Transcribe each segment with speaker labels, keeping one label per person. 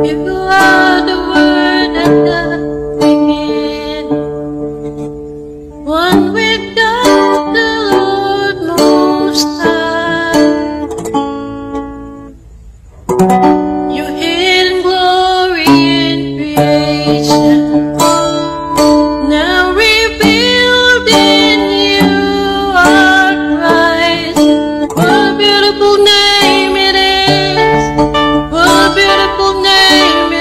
Speaker 1: You are the word at the beginning, one with God the Lord Most High. Your hidden glory in creation, now revealed in you are Christ. What a beautiful name it is. What a beautiful name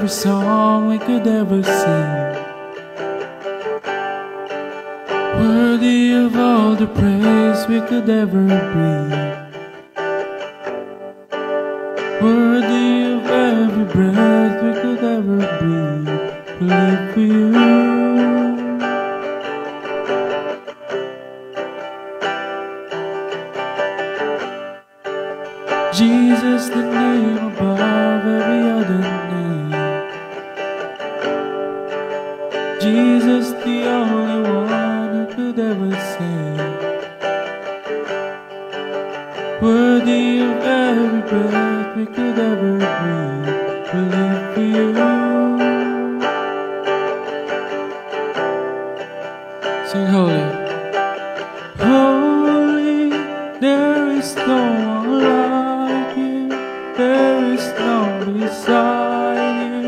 Speaker 2: every song we could ever sing. Worthy of all the praise we could ever bring. Worthy of every breath we could ever breathe. We live for you. Jesus, the name above every other name. Jesus, the only one who could ever save. Worthy of every breath we could ever breathe. We live for you. Sing holy. Holy, there is no one like you. There is none beside you.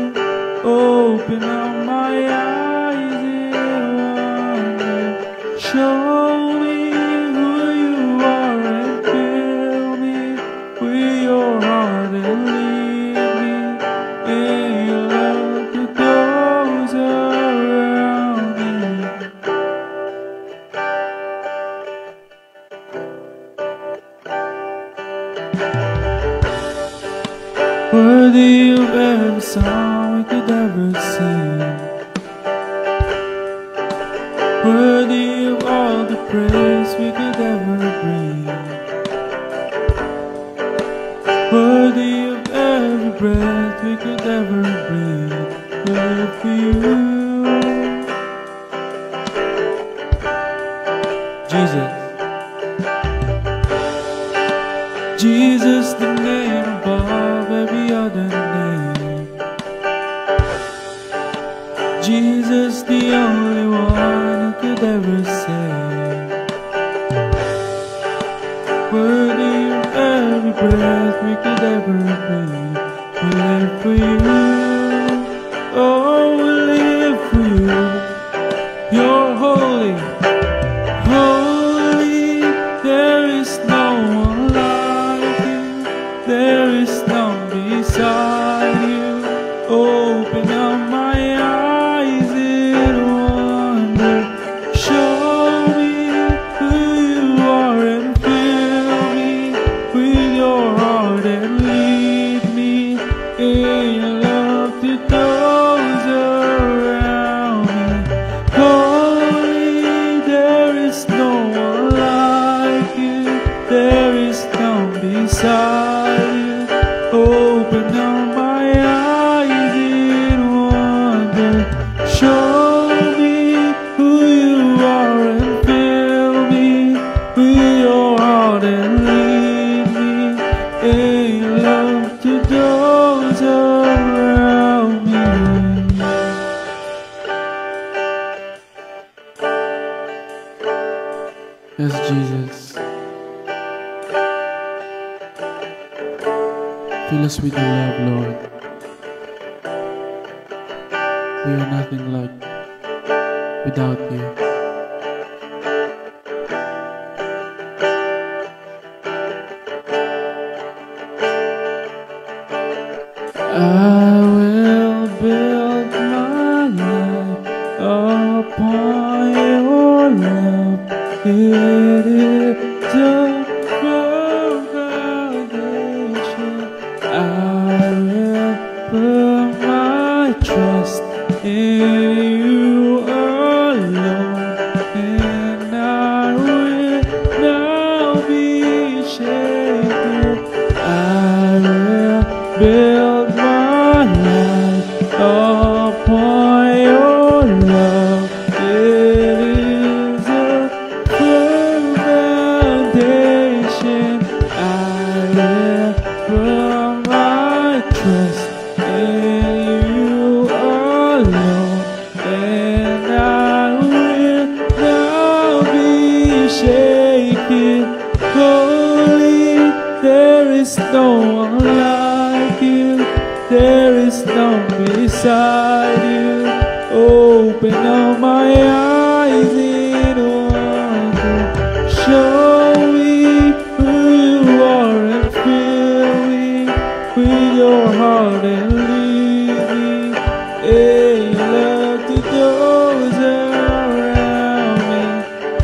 Speaker 2: Open up my eyes in wonder. Show me who you are and fill me with your heart and lead me in your love to those around me. Worthy of every song we could ever sing. Worthy of all the praise we could ever bring. Worthy of every breath we could ever breathe. We live for you. Jesus. Jesus, the name above every other name. Jesus, the only one who could ever save. Worthy of every breath we could ever breathe. We live for you. Oh, we live for you. You're holy. Holy, there is no one like you. There is none beside you. Open up my eyes in wonder. Show me who you are and fill me with your heart and lead me in your love to those around me. Holy, there is no one like you. There is none beside you. Open up my eyes in wonder. Show me who you are and fill me with your heart and lead me in your love to those around me. Yes, Jesus. Fill us with your love, Lord. We are nothing like without you. I will build my life upon your love. It is a firm foundation. I will put my trust in you alone, and I will not be shaken. I will build my life upon your love. It is a firm foundation. I will put my trust in you alone. Hey, love to those around me.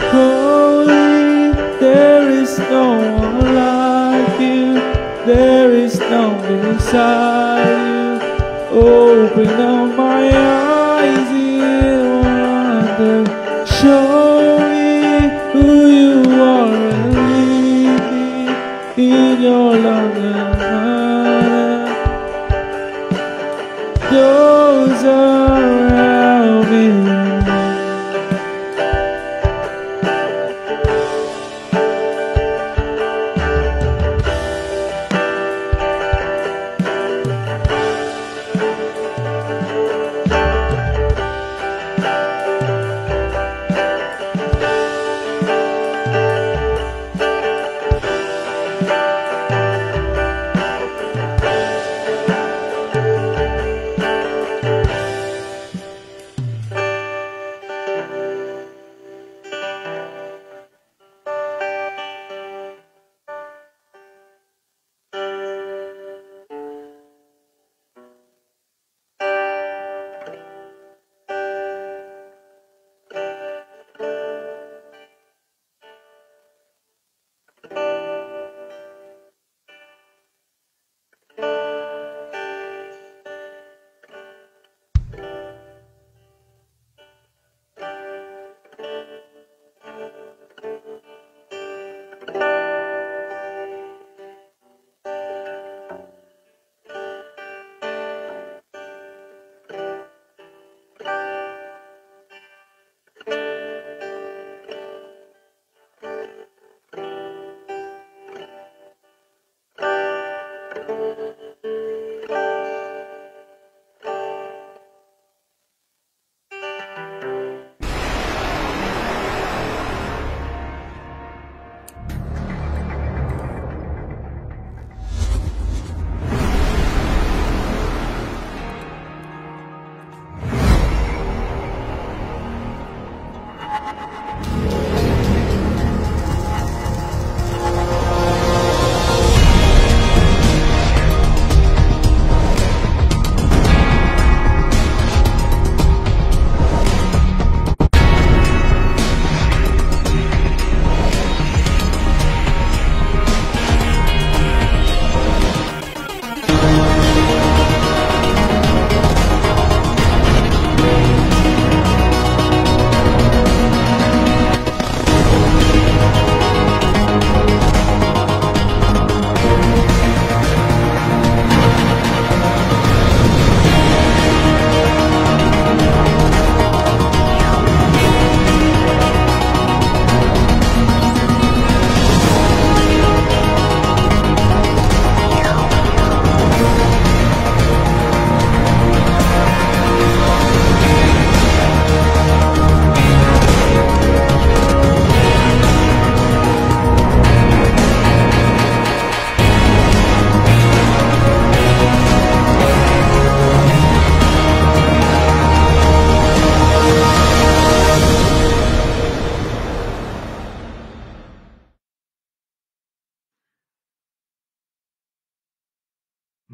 Speaker 2: Holy, there is no one like you. There is no one beside you. Open up my eyes in wonder. Show me who you are and lead me in your love and honor. Those around me.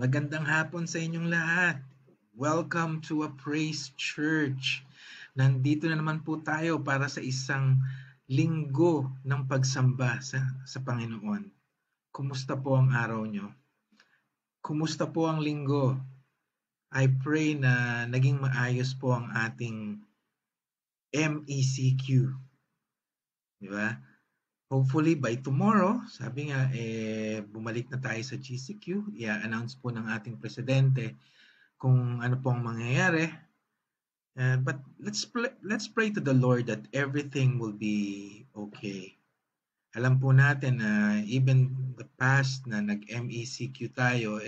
Speaker 3: Magandang hapon sa inyong lahat. Welcome to a Praise Church. Nandito na naman po tayo para sa isang linggo ng pagsamba sa Panginoon. Kumusta po ang araw nyo? Kumusta po ang linggo? I pray na naging maayos po ang ating MECQ. Di ba? Hopefully by tomorrow, sabi nga, bumalik na tayo sa GCQ. I-announce po ng ating presidente kung ano pong mangyayari. But let's pray to the Lord that everything will be okay. Alam po natin na even the past na nag-MECQ tayo,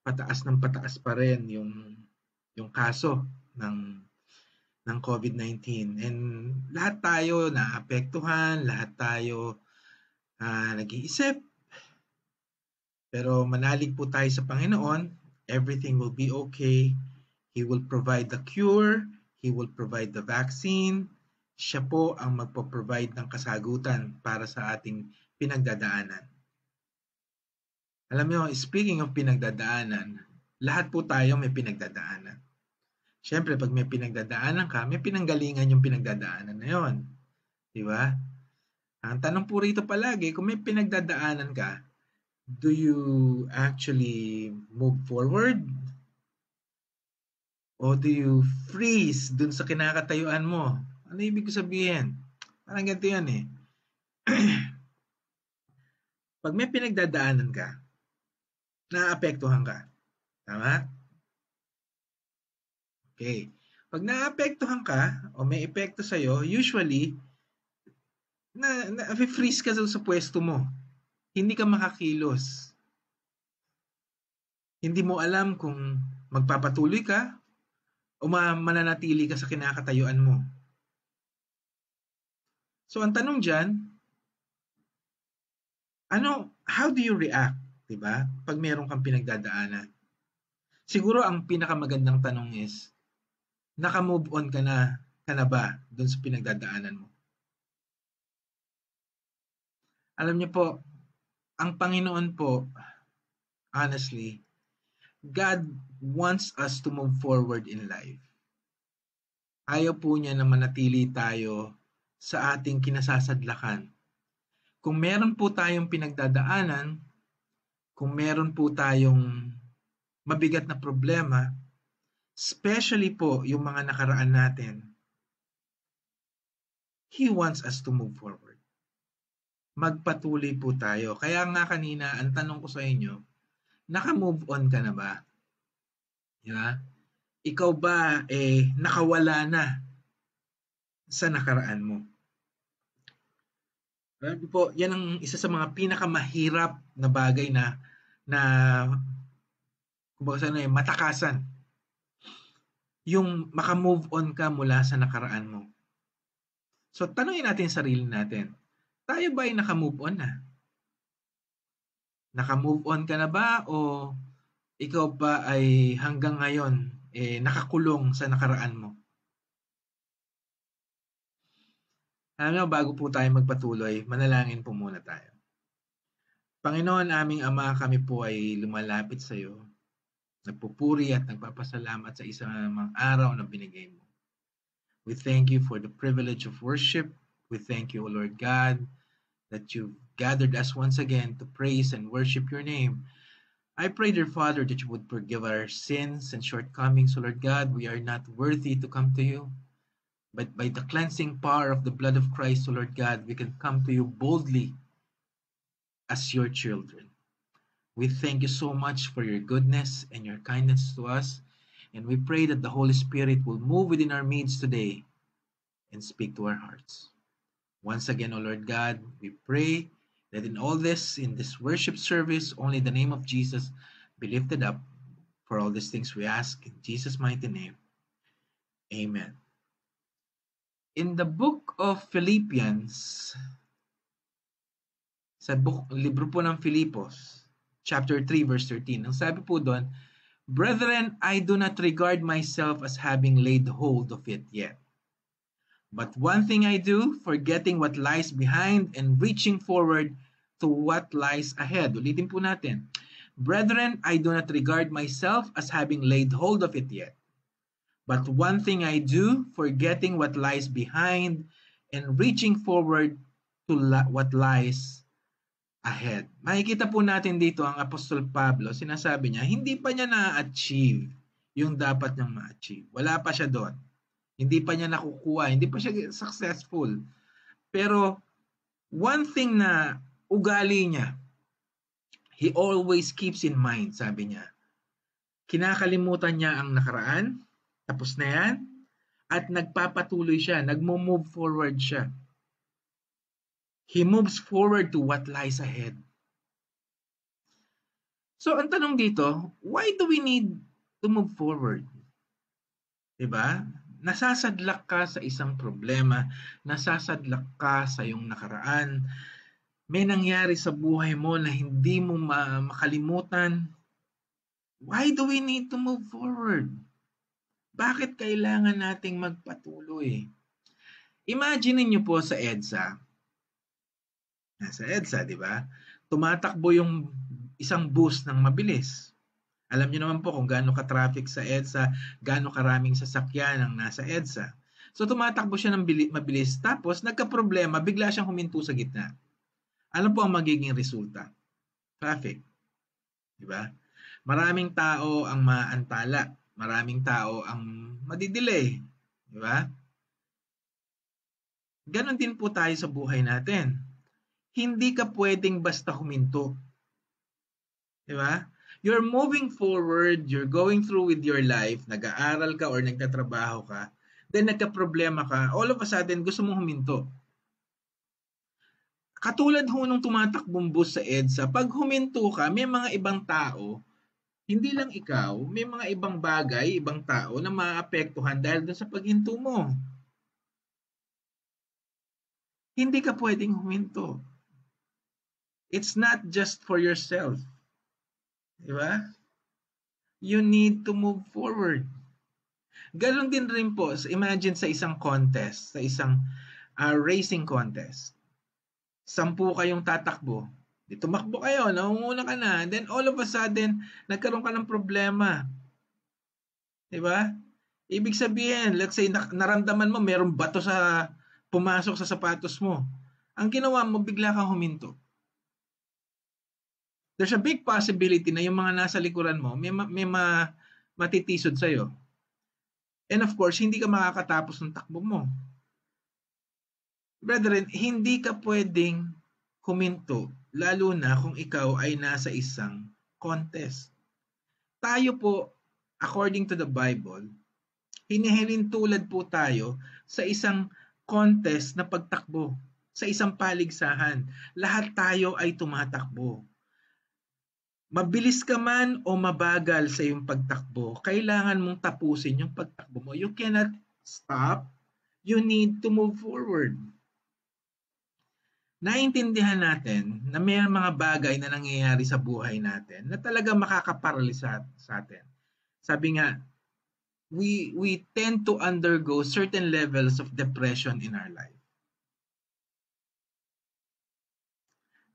Speaker 3: pataas ng pataas pa rin yung kaso ng COVID-19. And lahat tayo naapektuhan, lahat tayo nag-iisip. Pero manalig po tayo sa Panginoon, everything will be okay. He will provide the cure, He will provide the vaccine. Siya po ang magpo-provide ng kasagutan para sa ating pinagdadaanan. Alam niyo, speaking of pinagdadaanan, lahat po tayo may pinagdadaanan. Siyempre, pag may pinagdadaanan ka, may pinanggalingan yung pinagdadaanan na yun. Di ba? Ang tanong po rito palagi, kung may pinagdadaanan ka, do you actually move forward? O do you freeze dun sa kinakatayuan mo? Ano ibig ko sabihin? Parang ganito yan eh. Pag may pinagdadaanan ka, naapektuhan ka. Tama? Okay. Pag naapektuhan ka o may epekto sa'yo, usually, na-freeze ka sa pwesto mo. Hindi ka makakilos. Hindi mo alam kung magpapatuloy ka o mananatili ka sa kinakatayuan mo. So, ang tanong dyan, how do you react, diba? Pag meron kang pinagdadaanan. Siguro ang pinakamagandang tanong is, naka-move on ka na ba dun sa pinagdadaanan mo? Alam niyo po, ang Panginoon po, honestly, God wants us to move forward in life. Ayaw po niya na manatili tayo sa ating kinasasadlakan. Kung meron po tayong pinagdadaanan, kung meron po tayong mabigat na problema, especially po yung mga nakaraan natin, He wants us to move forward. Magpatuloy po tayo. Kaya nga kanina, ang tanong ko sa inyo, naka-move on ka na ba? Yeah? Ikaw ba nakawala na sa nakaraan mo? Po, yan ang isa sa mga pinakamahirap na bagay na kumbaga matakasan. Yung maka-move on ka mula sa nakaraan mo. So, tanungin natin sarili natin. Tayo ba ay naka-move on na? Naka-move on ka na ba o ikaw ba ay hanggang ngayon nakakulong sa nakaraan mo? Alam niyo, bago po tayo magpatuloy, manalangin po muna tayo. Panginoon, aming Ama, kami po ay lumalapit sa iyo. Nagpupuri at nagpapasalamat sa isang araw na binigay mo. We thank you for the privilege of worship. We thank you, O Lord God, that you've gathered us once again to praise and worship your name. I pray, dear Father, that you would forgive our sins and shortcomings, O Lord God. We are not worthy to come to you, but by the cleansing power of the blood of Christ, O Lord God, we can come to you boldly as your children. We thank you so much for your goodness and your kindness to us, and we pray that the Holy Spirit will move within our midst today and speak to our hearts. Once again, O Lord God, we pray that in all this, in this worship service, only the name of Jesus be lifted up. For all these things we ask in Jesus' mighty name. Amen. In the book of Philippians, sa libro po ng Filipos, chapter 3, verse 13, ang sabi po doon, Brethren, I do not regard myself as having laid hold of it yet. But one thing I do, forgetting what lies behind and reaching forward to what lies ahead. Ulitin po natin. Brethren, I do not regard myself as having laid hold of it yet. But one thing I do, forgetting what lies behind and reaching forward to what lies ahead. Makikita po natin dito ang Apostol Pablo, sinasabi niya, hindi pa niya na-achieve yung dapat niyang ma-achieve. Wala pa siya doon. Hindi pa niya nakukuha, hindi pa siya successful. Pero one thing na ugali niya, he always keeps in mind, sabi niya. Kinakalimutan niya ang nakaraan, tapos na yan, at nagpapatuloy siya, nagmo-move forward siya. He moves forward to what lies ahead. So, ang tanong dito, why do we need to move forward? Diba? Nasasadlak ka sa isang problema, nasasadlak ka sa iyong nakaraan, may nangyari sa buhay mo na hindi mo makalimutan. Why do we need to move forward? Bakit kailangan nating magpatuloy? Imagine niyo po sa EDSA. Nasa EDSA, di ba? Tumatakbo yung isang bus ng mabilis. Alam niyo naman po kung gaano ka-traffic sa EDSA, gaano karaming sasakyan ang nasa EDSA. So tumatakbo siya ng mabilis, tapos nagka-problema, bigla siyang huminto sa gitna. Ano po ang magiging resulta? Traffic, di ba? Maraming tao ang maantala, maraming tao ang madidelay, di ba? Ganon din po tayo sa buhay natin. Hindi ka pwedeng basta huminto. Di ba? You're moving forward, you're going through with your life, nag-aaral ka or nagtatrabaho ka, then nagka-problema ka, all of a sudden gusto mong huminto. Katulad ho nung tumatakbong bus sa EDSA, pag huminto ka, may mga ibang tao, hindi lang ikaw, may mga ibang bagay, ibang tao na maapektuhan dahil dun sa paghinto mo. Hindi ka pwedeng huminto. It's not just for yourself. Di ba? You need to move forward. Ganon din rin po, imagine sa isang contest, sa isang racing contest. 10 kayong tatakbo. Di tumakbo kayo, naunguna ka na, then all of a sudden, nagkaroon ka ng problema. Di ba? Ibig sabihin, let's say, naramdaman mo, mayroong bato sa pumasok sa sapatos mo. Ang ginawa mo, bigla kang huminto. There's a big possibility na yung mga nasa likuran mo, may matitisod sa'yo. And of course, hindi ka makakatapos ng takbo mo. Brethren, hindi ka pwedeng huminto, lalo na kung ikaw ay nasa isang contest. Tayo po, according to the Bible, hinihilin tulad po tayo sa isang contest na pagtakbo, sa isang paligsahan. Lahat tayo ay tumatakbo. Mabilis ka man o mabagal sa iyong pagtakbo, kailangan mong tapusin yung pagtakbo mo. You cannot stop. You need to move forward. Naintindihan natin na may mga bagay na nangyayari sa buhay natin na talaga makakaparalisa sa atin. Sabi nga, we tend to undergo certain levels of depression in our life.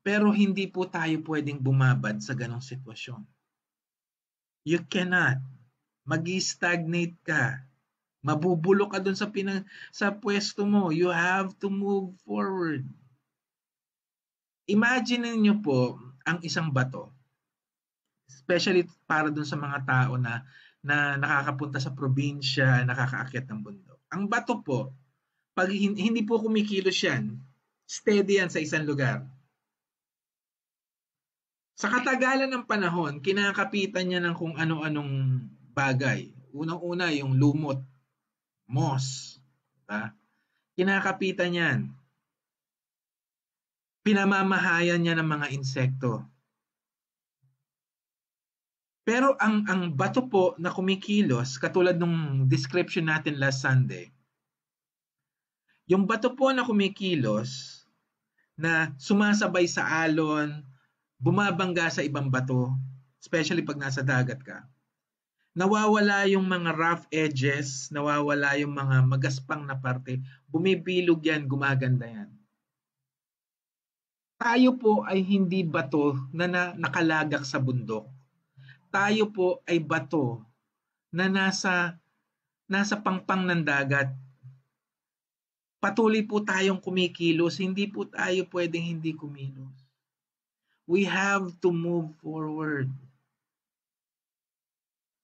Speaker 3: Pero hindi po tayo pwedeng bumabad sa ganong sitwasyon. You cannot. Mag-stagnate ka. Mabubulok ka dun sa pwesto mo. You have to move forward. Imagine niyo po ang isang bato. Especially para dun sa mga tao na nakakapunta sa probinsya, nakakaakyat ng bundok. Ang bato po, pag hindi po kumikilos yan, steady yan sa isang lugar. Sa katagalan ng panahon, kinakapitan niya ng kung ano-anong bagay. Unang-una, yung lumot, moss. Diba? Kinakapitan yan. Pinamamahayan niya ng mga insekto. Pero ang bato po na kumikilos, katulad nung description natin last Sunday, yung bato po na kumikilos, na sumasabay sa alon, bumabangga sa ibang bato, especially pag nasa dagat ka. Nawawala yung mga rough edges, nawawala yung mga magaspang na parte, bumibilog yan, gumaganda yan. Tayo po ay hindi bato na nakalagak sa bundok. Tayo po ay bato na nasa pangpang ng dagat. Patuloy po tayong kumikilos, hindi po tayo pwedeng hindi kumilos. We have to move forward.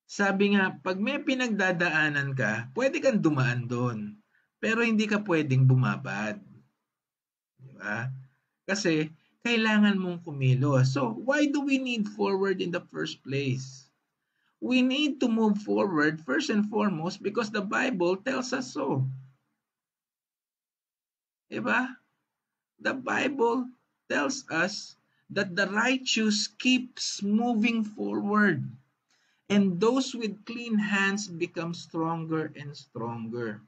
Speaker 3: Sabi nga, pag may pinagdadaanan ka, pwede kang dumaan doon. Pero hindi ka pwedeng bumabad. Diba? Kasi, kailangan mong kumilos. So, why do we need forward in the first place? We need to move forward first and foremost because the Bible tells us so. Diba? The Bible tells us that the righteous keeps moving forward, and those with clean hands become stronger and stronger.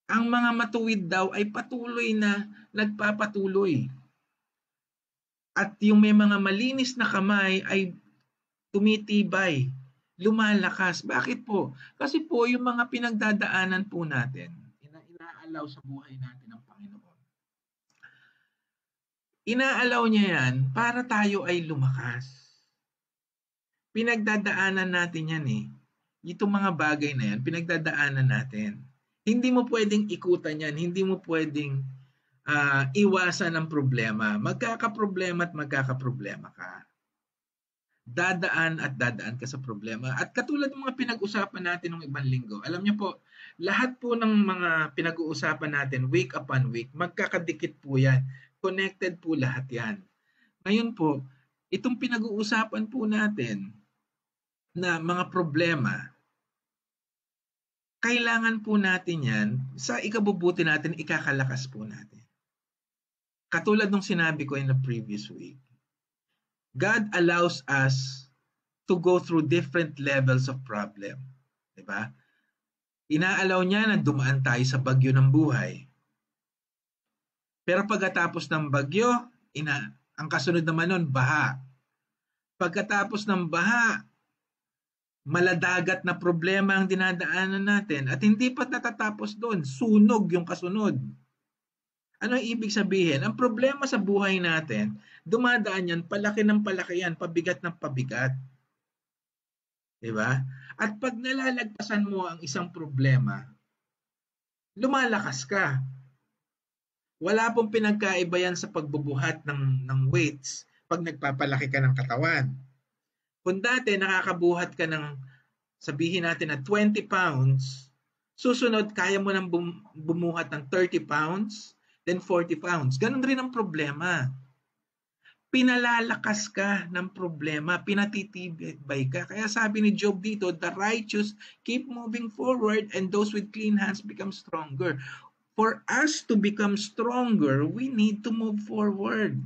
Speaker 3: Ang mga matuwid daw ay patuloy na nagpapatuloy. At yung may mga malinis na kamay ay tumitibay, lumalakas. Bakit po? Kasi po yung mga pinagdadaanan po natin, inaalaw sa buhay natin ng Panginoon. Inaalaw niya yan para tayo ay lumakas. Pinagdadaanan natin yan eh. Itong mga bagay na yan, pinagdadaanan natin. Hindi mo pwedeng ikutan yan, hindi mo pwedeng iwasan ang problema. Magkakaproblema at magkakaproblema ka. Dadaan at dadaan ka sa problema. At katulad ng mga pinag-usapan natin ng ibang linggo, alam niyo po, lahat po ng mga pinag-uusapan natin week upon week, magkakadikit po yan. Connected po lahat yan. Ngayon po, itong pinag-uusapan po natin na mga problema, kailangan po natin yan sa ikabubuti natin, ikakalakas po natin. Katulad ng sinabi ko in the previous week, God allows us to go through different levels of problem. Diba? Inaalaw niya na dumaan tayo sa bagyo ng buhay. Pero pagkatapos ng bagyo, ang kasunod naman nun, baha. Pagkatapos ng baha, maladagat na problema ang dinadaanan natin. At hindi pa natatapos doon, sunog yung kasunod. Ano ang ibig sabihin? Ang problema sa buhay natin, dumadaan yan, palaki ng palaki yan, pabigat ng pabigat. Diba? At pag nalalagpasan mo ang isang problema, lumalakas ka. Wala pong pinagkaiba yan sa pagbubuhat ng weights pag nagpapalaki ka ng katawan. Kung dati nakakabuhat ka ng, sabihin natin na 20 pounds, susunod kaya mo nang bumuhat ng 30 pounds, then 40 pounds. Ganun rin ang problema. Pinalalakas ka ng problema, pinatitibay ka. Kaya sabi ni Job dito, the righteous keep moving forward and those with clean hands become stronger. For us to become stronger, we need to move forward.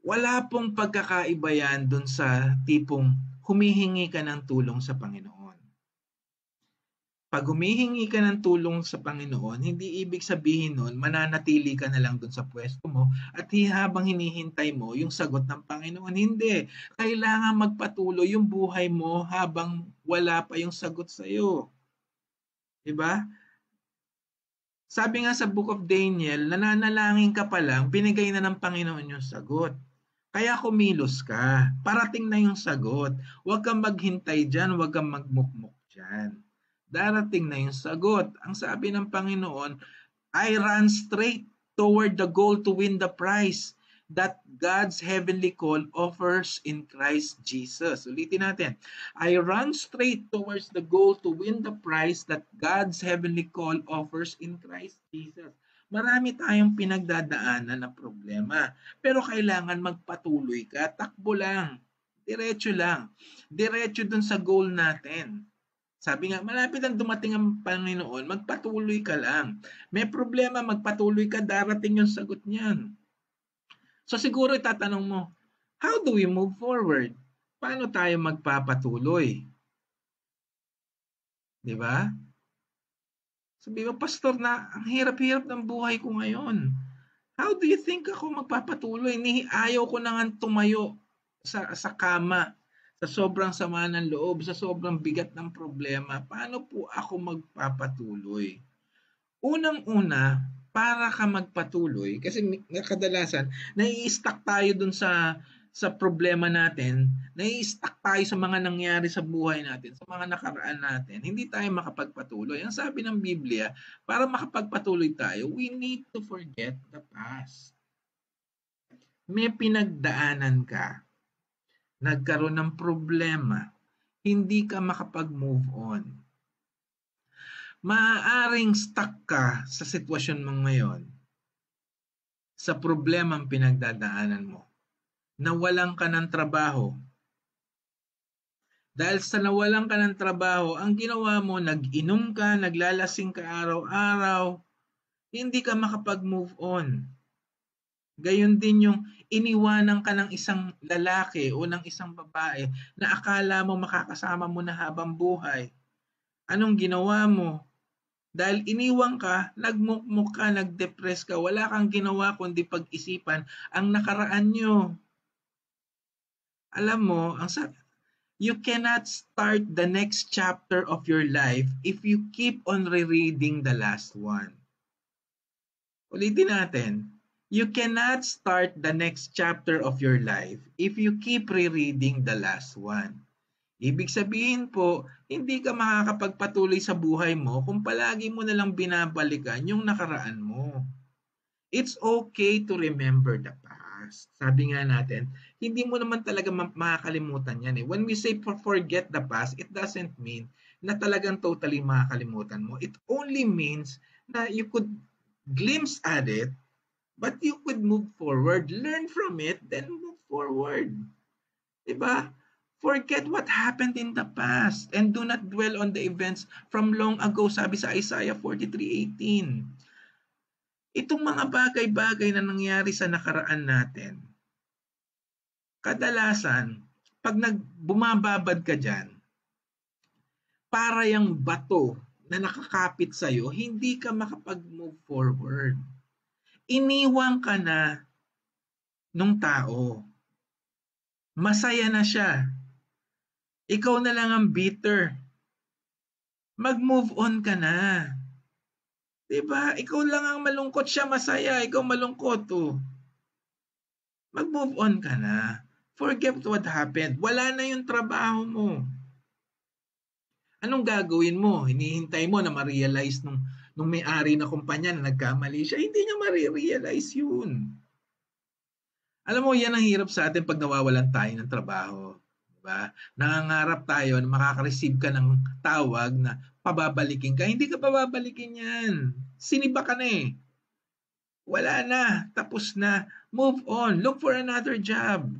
Speaker 3: Wala pong pagkakaiba yan dun sa tipong humihingi ka ng tulong sa Panginoon. Pag humihingi ka ng tulong sa Panginoon, hindi ibig sabihin nun, mananatili ka na lang dun sa pwesto mo at habang hinihintay mo yung sagot ng Panginoon. Hindi. Kailangan magpatuloy yung buhay mo habang wala pa yung sagot sa'yo. Diba? Sabi nga sa Book of Daniel, nananalangin ka pa lang, binigay na ng Panginoon yung sagot. Kaya kumilos ka. Parating na yung sagot. Huwag kang maghintay dyan, huwag kang magmukmuk dyan. Darating na yung sagot. Ang sabi ng Panginoon, I run straight toward the goal to win the prize that God's heavenly call offers in Christ Jesus. Ulitin natin. I run straight towards the goal to win the prize that God's heavenly call offers in Christ Jesus. Marami tayong pinagdadaanan na problema. Pero kailangan magpatuloy ka. Takbo lang. Diretso lang. Diretso dun sa goal natin. Sabi nga, malapit ang dumating ang Panginoon, magpatuloy ka lang. May problema, magpatuloy ka, darating yung sagot niyan. So siguro itatanong mo, how do we move forward? Paano tayo magpapatuloy? Di ba? Sabi mo, Pastor, na ang hirap-hirap ng buhay ko ngayon. How do you think ako magpapatuloy? Ayaw ko na nga tumayo sa kama. Sa sobrang sama ng loob, sa sobrang bigat ng problema, paano po ako magpapatuloy? Unang-una, para ka magpatuloy, kasi kadalasan, nai-stuck tayo dun sa problema natin, nai-stuck tayo sa mga nangyari sa buhay natin, sa mga nakaraan natin, hindi tayo makapagpatuloy. Ang sabi ng Biblia, para makapagpatuloy tayo, we need to forget the past. May pinagdaanan ka, nagkaroon ng problema, hindi ka makapag-move on. Maaaring stuck ka sa sitwasyon mo ngayon, sa problemang pinagdadaanan mo. Nawalan ka ng trabaho. Dahil sa nawalan ka ng trabaho, ang ginawa mo, nag-inom ka, naglalasing ka araw-araw, hindi ka makapag-move on. Gayon din yung iniwanan ka ng isang lalaki o ng isang babae na akala mo makakasama mo na habang buhay. Anong ginawa mo? Dahil iniwan ka, nagmukmuk ka, nagdepress ka, wala kang ginawa kundi pag-isipan ang nakaraan nyo. Alam mo, you cannot start the next chapter of your life if you keep on rereading the last one. Ulitin natin. You cannot start the next chapter of your life if you keep rereading the last one. Ibig sabihin po, hindi ka makakapagpatuloy sa buhay mo kung palagi mo nalang binabalikan yung nakaraan mo. It's okay to remember the past. Sabi nga natin, hindi mo naman talaga makakalimutan yan eh. When we say forget the past, it doesn't mean na talagang totally makakalimutan mo. It only means na you could glimpse at it, but you could move forward, learn from it, then move forward. Diba? Forget what happened in the past and do not dwell on the events from long ago, sabi sa Isaiah 43:18. Itong mga bagay-bagay na nangyari sa nakaraan natin, kadalasan, pag bumababad ka dyan, para yung bato na nakakapit sa'yo, hindi ka makapag-move forward. Iniwan ka na nung tao. Masaya na siya. Ikaw na lang ang bitter. Mag-move on ka na. Diba? Ikaw lang ang malungkot, siya masaya. Ikaw malungkot. Oh. Mag-move on ka na. Forget what happened. Wala na yung trabaho mo. Anong gagawin mo? Hinihintay mo na ma-realize nung may-ari na kumpanya na nagkamali siya. Hindi niya ma-realize yun. Alam mo, yan ang hirap sa atin pag nawawalan tayo ng trabaho. Diba? Nangangarap tayo na makaka-receive ka ng tawag na pababalikin ka. Hindi ka pababalikin yan. Siniba ka na eh. Wala na. Tapos na. Move on. Look for another job.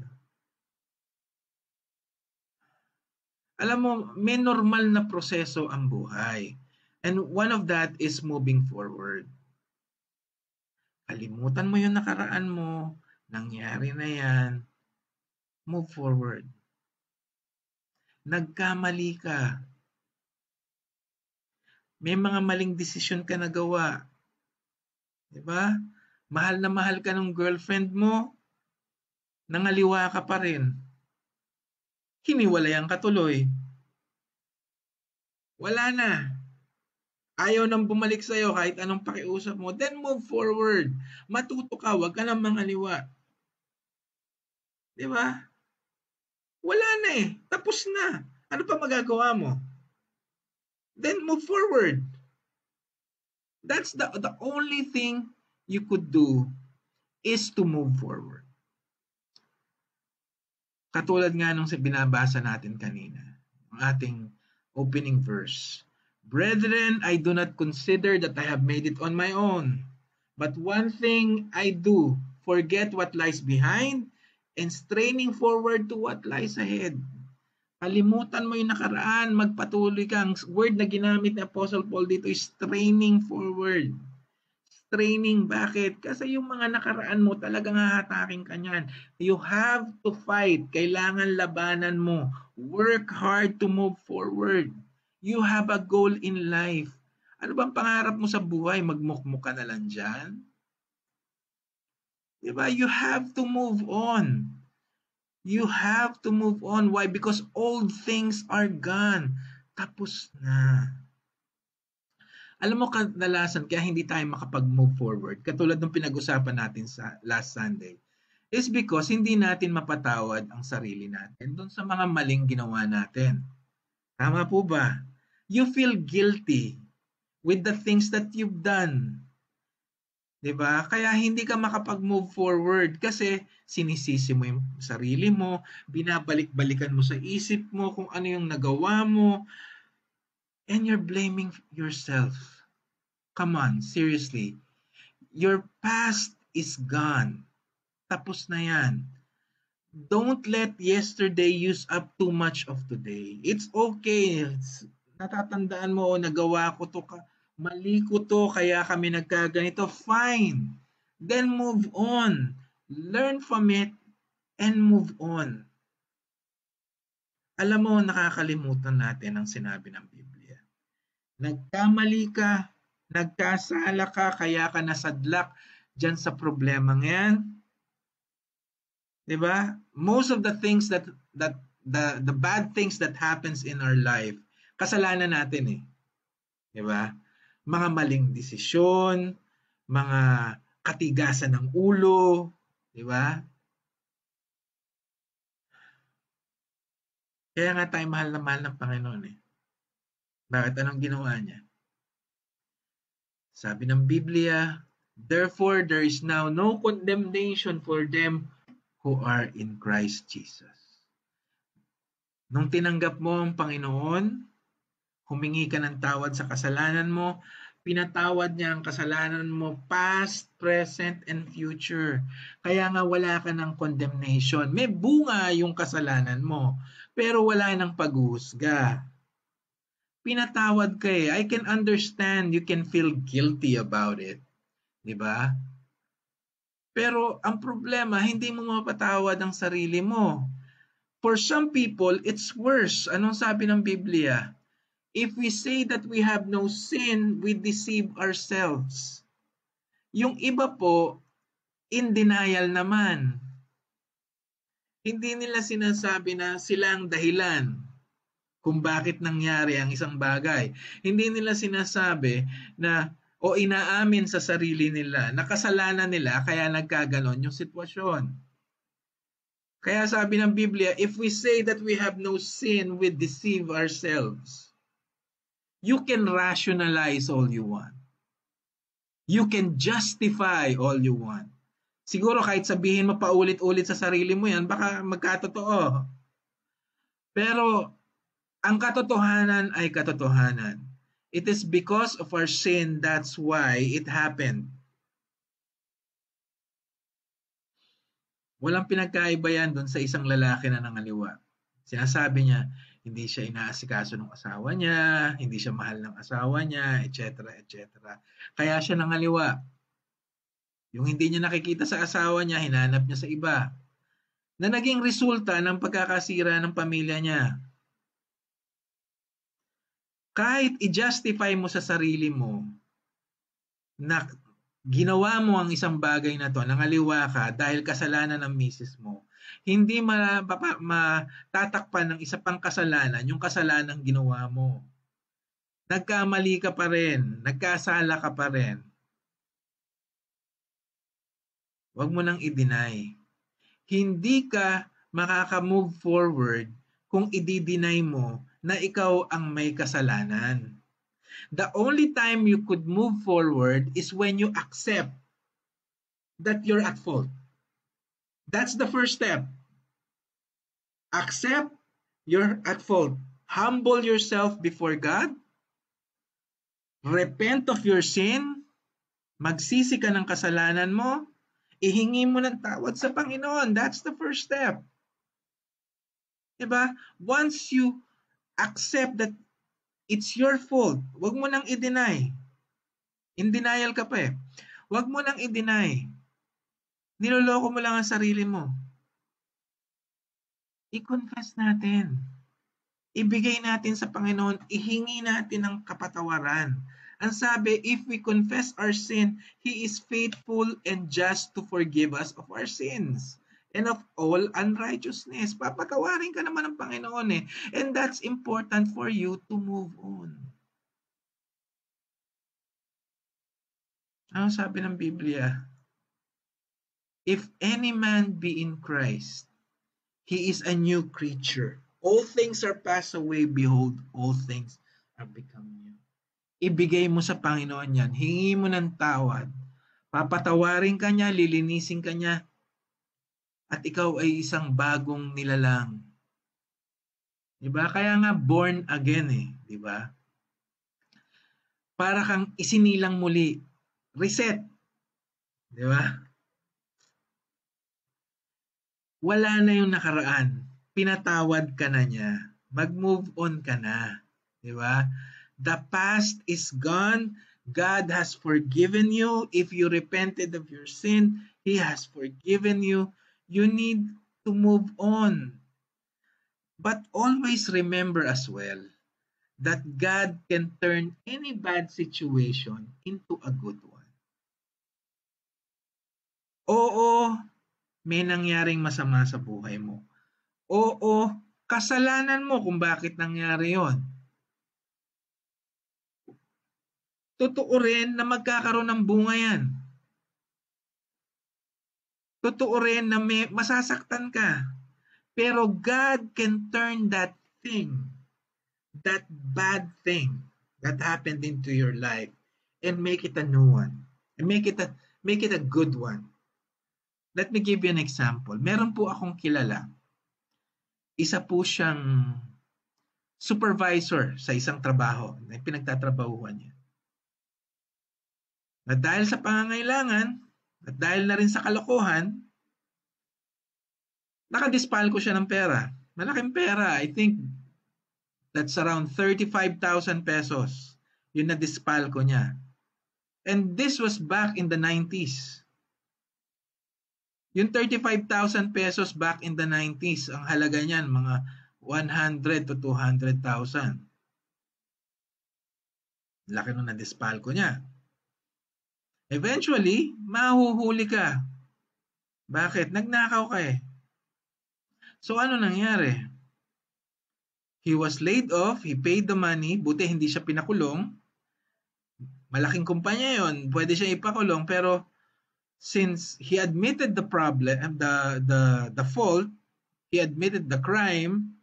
Speaker 3: Alam mo, may normal na proseso ang buhay. And one of that is moving forward. Kalimutan mo yung nakaraan mo. Nangyari na yan. Move forward. Nagkamali ka. May mga maling desisyon ka nagawa. Diba? Mahal na mahal ka ng girlfriend mo. Nangaliwa ka pa rin. Hiniwalayan ka tuloy. Wala na. Ayaw nang bumalik sa'yo kahit anong pakiusap mo. Then move forward. Matuto ka, wag ka nang mangaliwa. Diba? Wala na eh. Tapos na. Ano pa magagawa mo? Then move forward. That's the only thing you could do is to move forward. Katulad nga nung binabasa natin kanina, ang ating opening verse. Brethren, I do not consider that I have made it on my own. But one thing I do, forget what lies behind and straining forward to what lies ahead. Kalimutan mo yung nakaraan, magpatuloy ka. Ang word na ginamit ni Apostle Paul dito is straining forward. Straining, bakit? Kasi yung mga nakaraan mo talagang hahatakin ka niyan. You have to fight. Kailangan labanan mo. Work hard to move forward. You have a goal in life. Ano bang pangarap mo sa buhay? Magmukmuk ka na lang dyan? Diba? You have to move on. You have to move on. Why? Because old things are gone. Tapos na. Alam mo, kadalasan kaya hindi tayo makapag-move forward, katulad ng pinag-usapan natin sa last Sunday, is because hindi natin mapatawad ang sarili natin doon sa mga maling ginawa natin. Tama po ba? You feel guilty with the things that you've done. Diba? Kaya hindi ka makapag-move forward kasi sinisisi mo yung sarili mo, binabalik-balikan mo sa isip mo kung ano yung nagawa mo, and you're blaming yourself. Come on, seriously. Your past is gone. Tapos na yan. Don't let yesterday use up too much of today. It's okay. Natatandaan mo, nagawa ko to, mali ko to, kaya kami nagkaganito. Fine. Then move on. Learn from it and move on. Alam mo, nakakalimutan natin ang sinabi ng Biblia. Nagkamali ka, nagkasala ka, kaya ka nasadlak dyan sa problema ngayon. Diba? Most of the things that the bad things that happens in our life, kasalanan natin eh. Diba? Mga maling desisyon, mga katigasan ng ulo, di ba? Kaya nga tayo mahal na mahal ng Panginoon eh. Bakit? Anong ginawa niya? Sabi ng Biblia, therefore there is now no condemnation for them who are in Christ Jesus. Nung tinanggap mo ang Panginoon, humingi ka ng tawad sa kasalanan mo, pinatawad niya ang kasalanan mo past, present, and future. Kaya nga wala ka ng condemnation. May bunga yung kasalanan mo, pero wala ng paghuhusga. Pinatawad ka eh. I can understand you can feel guilty about it. Diba? Pero ang problema, hindi mo mapatawad ang sarili mo. For some people, it's worse. Anong sabi ng Biblia? If we say that we have no sin, we deceive ourselves. Yung iba po, in denial naman. Hindi nila sinasabi na sila ang dahilan kung bakit nangyari ang isang bagay. Hindi nila sinasabi na o inaamin sa sarili nila na kasalanan nila kaya nagkaganon yung sitwasyon. Kaya sabi ng Biblia, if we say that we have no sin, we deceive ourselves. You can rationalize all you want. You can justify all you want. Siguro kahit sabihin mo paulit-ulit sa sarili mo yan, baka magkatotoo. Pero ang katotohanan ay katotohanan. It is because of our sin, that's why it happened. Walang pinagkaiba yan doon sa isang lalaki na nangaliwa. Sinasabi niya, hindi siya inaasikaso ng asawa niya, hindi siya mahal ng asawa niya, etc. etc. Kaya siya nangaliwa. Yung hindi niya nakikita sa asawa niya, hinanap niya sa iba. Na naging resulta ng pagkakasira ng pamilya niya. Kahit i-justify mo sa sarili mo na ginawa mo ang isang bagay na to, nangaliwa ka dahil kasalanan ng misis mo, hindi matatakpan ng isa pang kasalanan, yung kasalanang ginawa mo. Nagkamali ka pa rin, nagkasala ka pa rin. Huwag mo nang i-deny. Hindi ka makaka-move forward kung i-deny mo na ikaw ang may kasalanan. The only time you could move forward is when you accept that you're at fault. That's the first step. Accept you're at fault. Humble yourself before God. Repent of your sin. Magsisi ka ng kasalanan mo. Ihingi mo ng tawad sa Panginoon. That's the first step. Diba? Once you accept that it's your fault, wag mo nang i-deny. In denial ka pa eh. Wag mo nang i-deny. Niloloko mo lang ang sarili mo. I-confess natin. Ibigay natin sa Panginoon. Ihingi natin ng kapatawaran. Ang sabi, if we confess our sin, He is faithful and just to forgive us of our sins and of all unrighteousness. Papatawarin ka naman ng Panginoon eh. And that's important for you to move on. Ano sabi ng Biblia? If any man be in Christ, he is a new creature. All things are passed away. Behold, all things are become new. Ibigay mo sa Panginoon yan. Hingi mo ng tawad. Papatawarin ka niya, lilinisin ka niya. At ikaw ay isang bagong nilalang. Diba? Kaya nga born again eh. Diba? Para kang isinilang muli. Reset. Diba? Wala na yung nakaraan. Pinatawad ka na niya. Mag-move on ka na. Diba? The past is gone. God has forgiven you. If you repented of your sin, He has forgiven you. You need to move on. But always remember as well that God can turn any bad situation into a good one. Oo, may nangyaring masama sa buhay mo. Oo, kasalanan mo kung bakit nangyari yon. Totoo rin na magkakaroon ng bunga yan. totoo rin na masasaktan ka. Pero God can turn that thing, that bad thing that happened into your life and make it a new one. And make it a good one. Let me give you an example. Meron po akong kilala. Isa po siyang supervisor sa isang trabaho na pinagtatrabahuhan niya. At dahil sa pangangailangan, at dahil na rin sa kalokohan, nakadispal ko siya ng pera. Malaking pera. I think that's around 35,000 pesos. Yun na dispal ko niya. And this was back in the 90s. Yung 35,000 pesos back in the 90s, ang halaga niyan, mga 100 to 200,000. Laki nung na-dispal ko niya. Eventually, mahuhuli ka. Bakit? Nagnakaw ka eh. So ano nangyari? He was laid off, he paid the money, buti hindi siya pinakulong. Malaking kumpanya yon, pwede siya ipakulong, pero since he admitted the problem, the fault, he admitted the crime,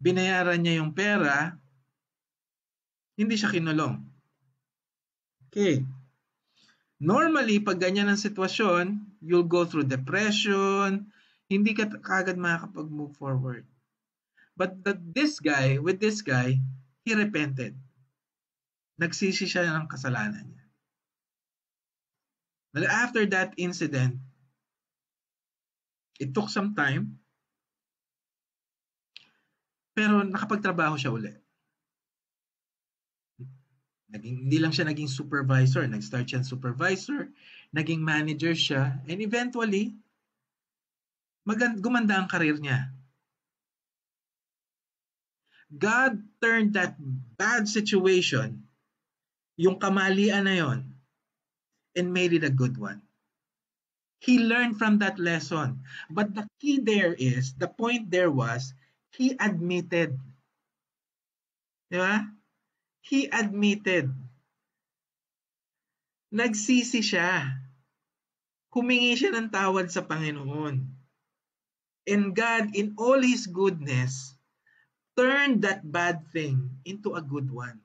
Speaker 3: binayaran niya yung pera, hindi siya kinulong. Okay. Normally, pag ganyan ang sitwasyon, you'll go through depression, hindi ka kagad makakapag-move forward. But with this guy, he repented. Nagsisi siya ng kasalanan niya. But after that incident, it took some time, pero nakapagtrabaho siya uli. Hindi lang siya naging supervisor, nag-start siya supervisor, naging manager siya, and eventually, gumanda ang karir niya. God turned that bad situation, yung kamalian na yon, and made it a good one. He learned from that lesson. But the key there is, the point there was, he admitted. Diba? He admitted. Nagsisi siya. Humingi siya ng tawad sa Panginoon. And God, in all His goodness, turned that bad thing into a good one.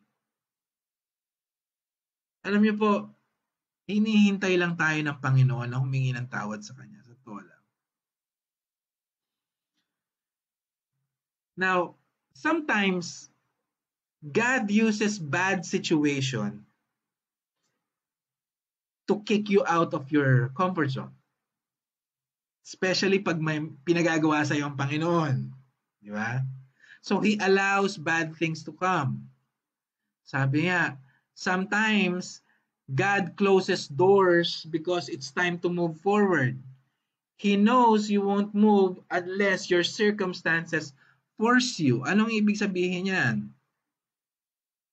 Speaker 3: Alam niyo po, hinihintay lang tayo ng Panginoon na humingi ng tawad sa Kanya. Sa totoo lang. Now, sometimes, God uses bad situation to kick you out of your comfort zone. Especially pag may pinagagawa sa iyo ang Panginoon. Di ba? So, He allows bad things to come. Sabi niya, sometimes, God closes doors because it's time to move forward. He knows you won't move unless your circumstances force you. Anong ibig sabihin yan?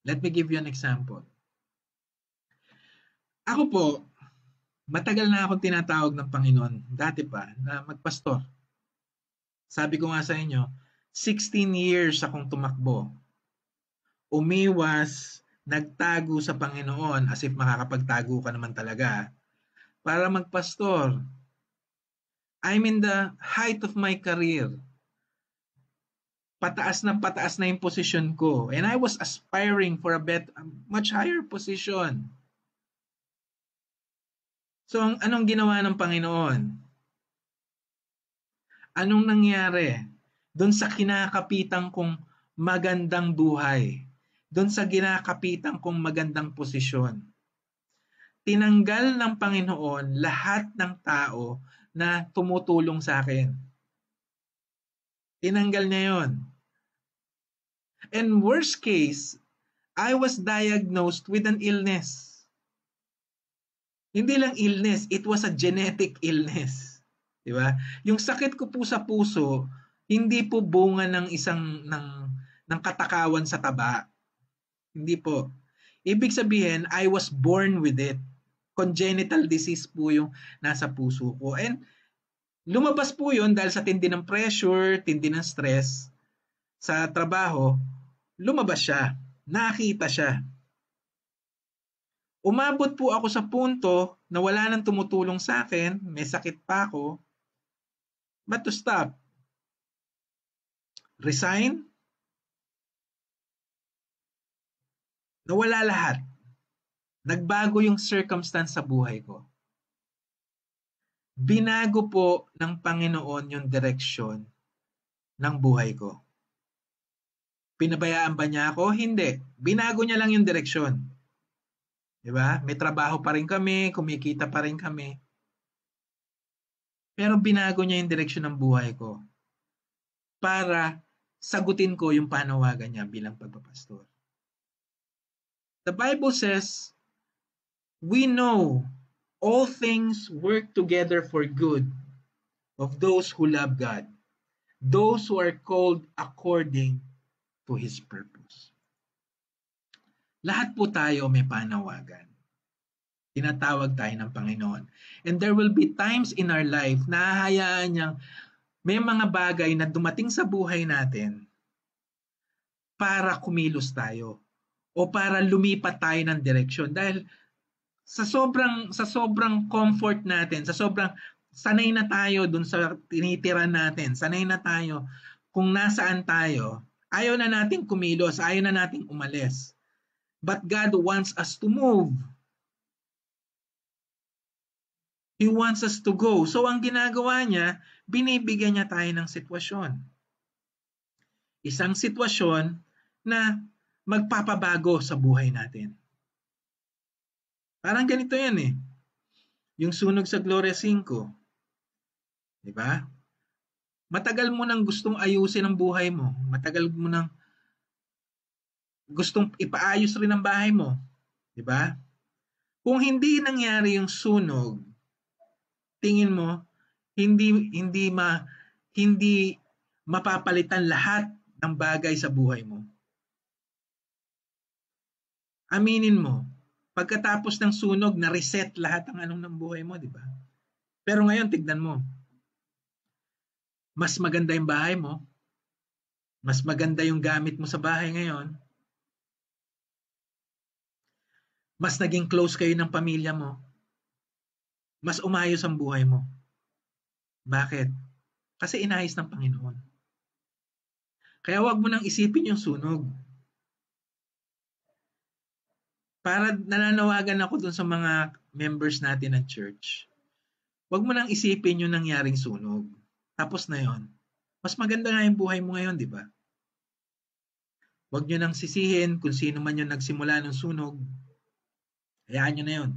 Speaker 3: Let me give you an example. Ako po, matagal na akong tinatawag ng Panginoon, dati pa, na magpastor. Sabi ko nga sa inyo, 16 years akong tumakbo. Umiwas, nagtago sa Panginoon as if makakapagtago ka naman talaga para magpastor. I'm in the height of my career. Pataas na yung position ko. And I was aspiring for a much higher position. So, anong ginawa ng Panginoon? Anong nangyari? Doon sa kinakapitan kong magandang buhay. Doon sa kinakapitan kong magandang posisyon. Tinanggal ng Panginoon lahat ng tao na tumutulong sa akin. Tinanggal niya yon. And worst case, I was diagnosed with an illness. Hindi lang illness, it was a genetic illness. Di ba? Yung sakit ko po sa puso, hindi po bunga ng ng katakawan sa taba. Hindi po. Ibig sabihin, I was born with it. Congenital disease po yung nasa puso ko. And lumabas po yun dahil sa tindi ng pressure, tindi ng stress sa trabaho, lumabas siya. Nakita siya. Umabot po ako sa punto na wala nang tumutulong sa akin, may sakit pa ako. But to stop? Resign? Nawala lahat. Nagbago yung circumstance sa buhay ko. Binago po ng Panginoon yung direksyon ng buhay ko. Pinabayaan ba niya ako? Hindi. Binago niya lang yung direksyon. Diba? May trabaho pa rin kami, kumikita pa rin kami. Pero binago niya yung direksyon ng buhay ko para sagutin ko yung panawagan niya bilang pagpapastor. The Bible says, we know all things work together for good of those who love God, those who are called according to His purpose. Lahat po tayo may panawagan. Tinatawag tayo ng Panginoon. And there will be times in our life na hahayaan niyang may mga bagay na dumating sa buhay natin para kumilos tayo o para lumipat tayo ng direksyon. Dahil sa sobrang comfort natin, sa sobrang sanay na tayo dun sa tinitiran natin, sanay na tayo kung nasaan tayo, ayaw na nating kumilos, ayaw na nating umalis. But God wants us to move. He wants us to go. So ang ginagawa niya, binibigyan niya tayo ng sitwasyon. Isang sitwasyon na magpapabago sa buhay natin. Parang ganito yan eh. Yung sunog sa Gloria 5. Diba? Matagal mo nang gustong ayusin ang buhay mo. Matagal mo nang gustong ipaayos rin ang bahay mo. Diba? Kung hindi nangyari yung sunog, tingin mo, hindi mapapalitan lahat ng bagay sa buhay mo. Aminin mo, pagkatapos ng sunog, na-reset lahat ng buhay mo, di ba? Pero ngayon, tignan mo. Mas maganda yung bahay mo. Mas maganda yung gamit mo sa bahay ngayon. Mas naging close kayo ng pamilya mo. Mas umayos ang buhay mo. Bakit? Kasi inayos ng Panginoon. Kaya wag mo nang isipin yung sunog. Para nananawagan ako dun sa mga members natin ng church. Wag mo nang isipin yung nangyaring sunog. Tapos na yon. Mas maganda nga yung buhay mo ngayon, di ba? Wag nyo nang sisihin kung sino man yung nagsimula ng sunog. Hayaan nyo na yon.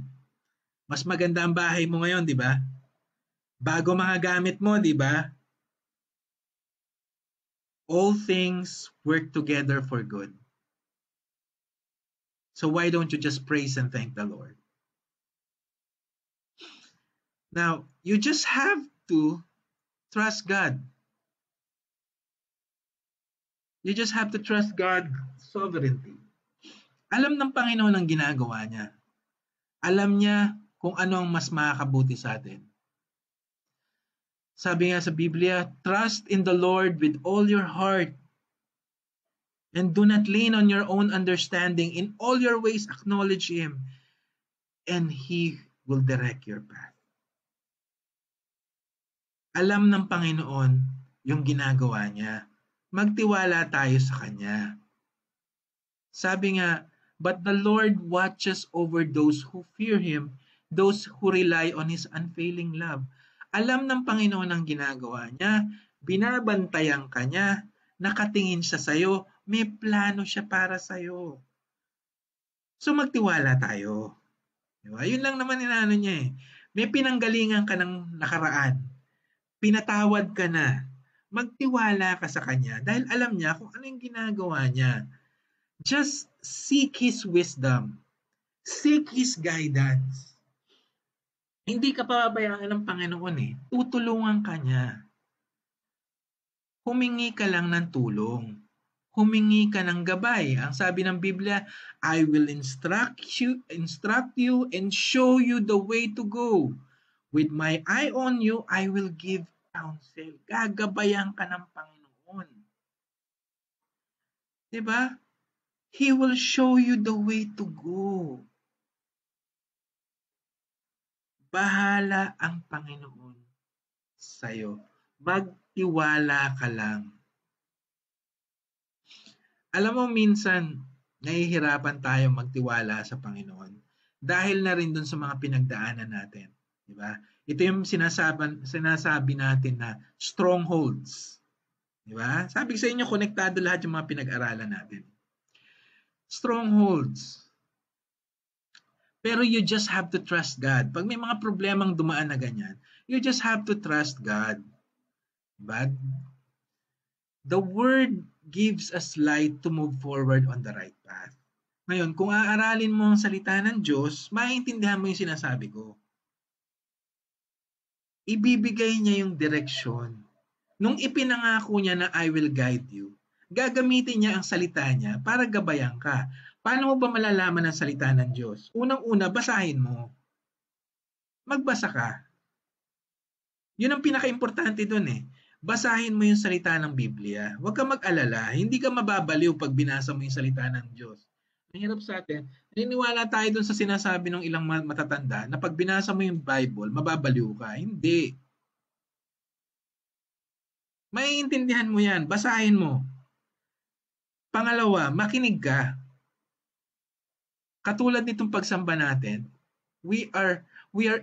Speaker 3: Mas maganda ang bahay mo ngayon, di ba? Bago mga gamit mo, di ba? All things work together for good. So why don't you just praise and thank the Lord? Now, you just have to trust God. You just have to trust God's sovereignty. Alam ng Panginoon ang ginagawa niya. Alam niya kung ano ang mas makakabuti sa atin. Sabi nga sa Biblia, trust in the Lord with all your heart and do not lean on your own understanding. In all your ways acknowledge Him and He will direct your path. Alam ng Panginoon yung ginagawa niya. Magtiwala tayo sa Kanya. Sabi nga, but the Lord watches over those who fear Him, those who rely on His unfailing love. Alam ng Panginoon ang ginagawa niya, binabantayan ka niya, nakatingin siya sa'yo, may plano siya para sa'yo. So magtiwala tayo. Diba? Yun lang naman inaano niya eh. May pinanggalingan ka ng nakaraan. Pinatawad ka na. Magtiwala ka sa Kanya dahil alam niya kung ano yung ginagawa niya. Just seek His wisdom. Seek His guidance. Hindi ka pababayaan ng Panginoon eh. Tutulungan ka niya. Humingi ka lang ng tulong. Humingi ka ng gabay. Ang sabi ng Biblia, I will instruct you and show you the way to go. With my eye on you, I will give counsel. Gagabayan ka ng Panginoon. Diba? He will show you the way to go. bahala ang Panginoon sa'yo. Magtiwala ka lang. Alam mo, minsan, nahihirapan tayo magtiwala sa Panginoon dahil na rin dun sa mga pinagdaanan natin. Di ba? Ito yung sinasabi natin na strongholds. Di ba? Sabi ko sa inyo, konektado lahat yung mga pinag-aralan natin. Strongholds. Pero you just have to trust God. Pag may mga problemang dumaan na ganyan, you just have to trust God. But the Word gives us light to move forward on the right path. Ngayon, kung aaralin mo ang salita ng Diyos, maintindihan mo yung sinasabi ko. Ibibigay niya yung direksyon. Nung ipinangako niya na I will guide you, gagamitin niya ang salita niya para gabayan ka. Paano mo ba malalaman ang salita ng Diyos? Unang-una, basahin mo. Magbasa ka. Yun ang pinaka-importante dun eh. Basahin mo yung salita ng Biblia. Huwag ka mag-alala. Hindi ka mababaliw pag binasa mo yung salita ng Diyos. Ang hirap sa atin, naniniwala tayo dun sa sinasabi ng ilang matatanda na pag binasa mo yung Bible, mababaliw ka. Hindi. Maiintindihan mo yan. Basahin mo. Pangalawa, makinig ka. Katulad nitong pagsamba natin, we are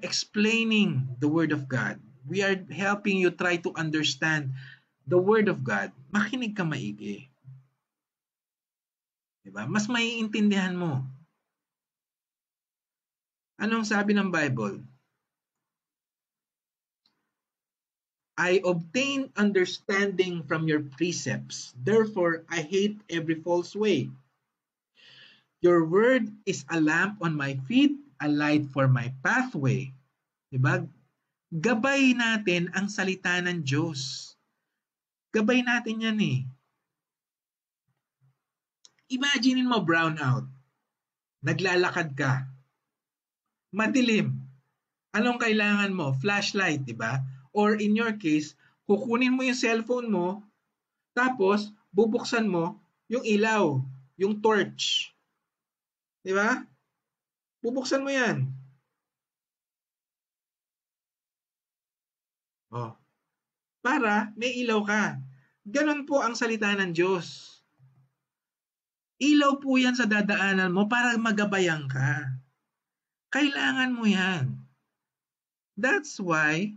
Speaker 3: explaining the Word of God. We are helping you try to understand the Word of God. Makinig ka maigi. Diba? Mas maiintindihan mo. Anong sabi ng Bible? I obtain understanding from your precepts. Therefore, I hate every false way. Your word is a lamp on my feet, a light for my pathway. Diba? Gabay natin ang salita ng Diyos. Gabay natin yan eh. Imagine mo brownout. Naglalakad ka. Madilim. Anong kailangan mo? Flashlight, diba? Or in your case, kukunin mo yung cellphone mo, tapos bubuksan mo yung ilaw, yung torch. Di ba? Bubuksan mo yan. Oh. Para may ilaw ka. Ganon po ang salita ng Diyos. Ilaw po yan sa dadaanan mo para magabayan ka. Kailangan mo yan. That's why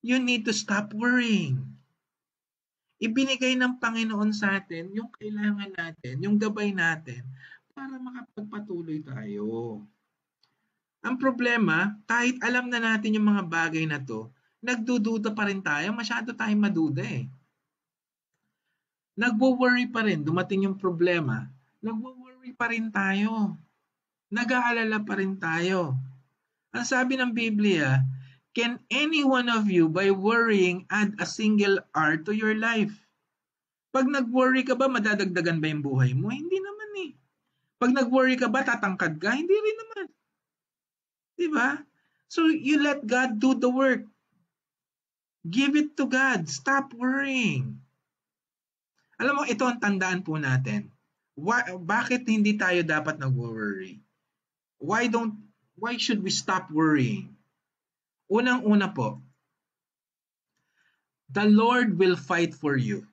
Speaker 3: you need to stop worrying. Ibinigay ng Panginoon sa atin yung kailangan natin, yung gabay natin, para makapagpatuloy tayo. Ang problema, kahit alam na natin yung mga bagay na to, nagdududa pa rin tayo, masyado tayong maduda eh. Nagwo-worry pa rin, dumating yung problema, nagwo-worry pa rin tayo. Nag-aalala pa rin tayo. Ang sabi ng Biblia, can any one of you, by worrying, add a single hour to your life? Pag nag-worry ka ba, madadagdagan ba yung buhay mo? Hindi naman eh. Pag nag-worry ka ba, tatangkad ka? Hindi rin naman. Diba? So, you let God do the work. Give it to God. Stop worrying. Alam mo, ito ang tandaan po natin. Bakit hindi tayo dapat nag-worry? Why should we stop worrying? Unang-una po, the Lord will fight for you.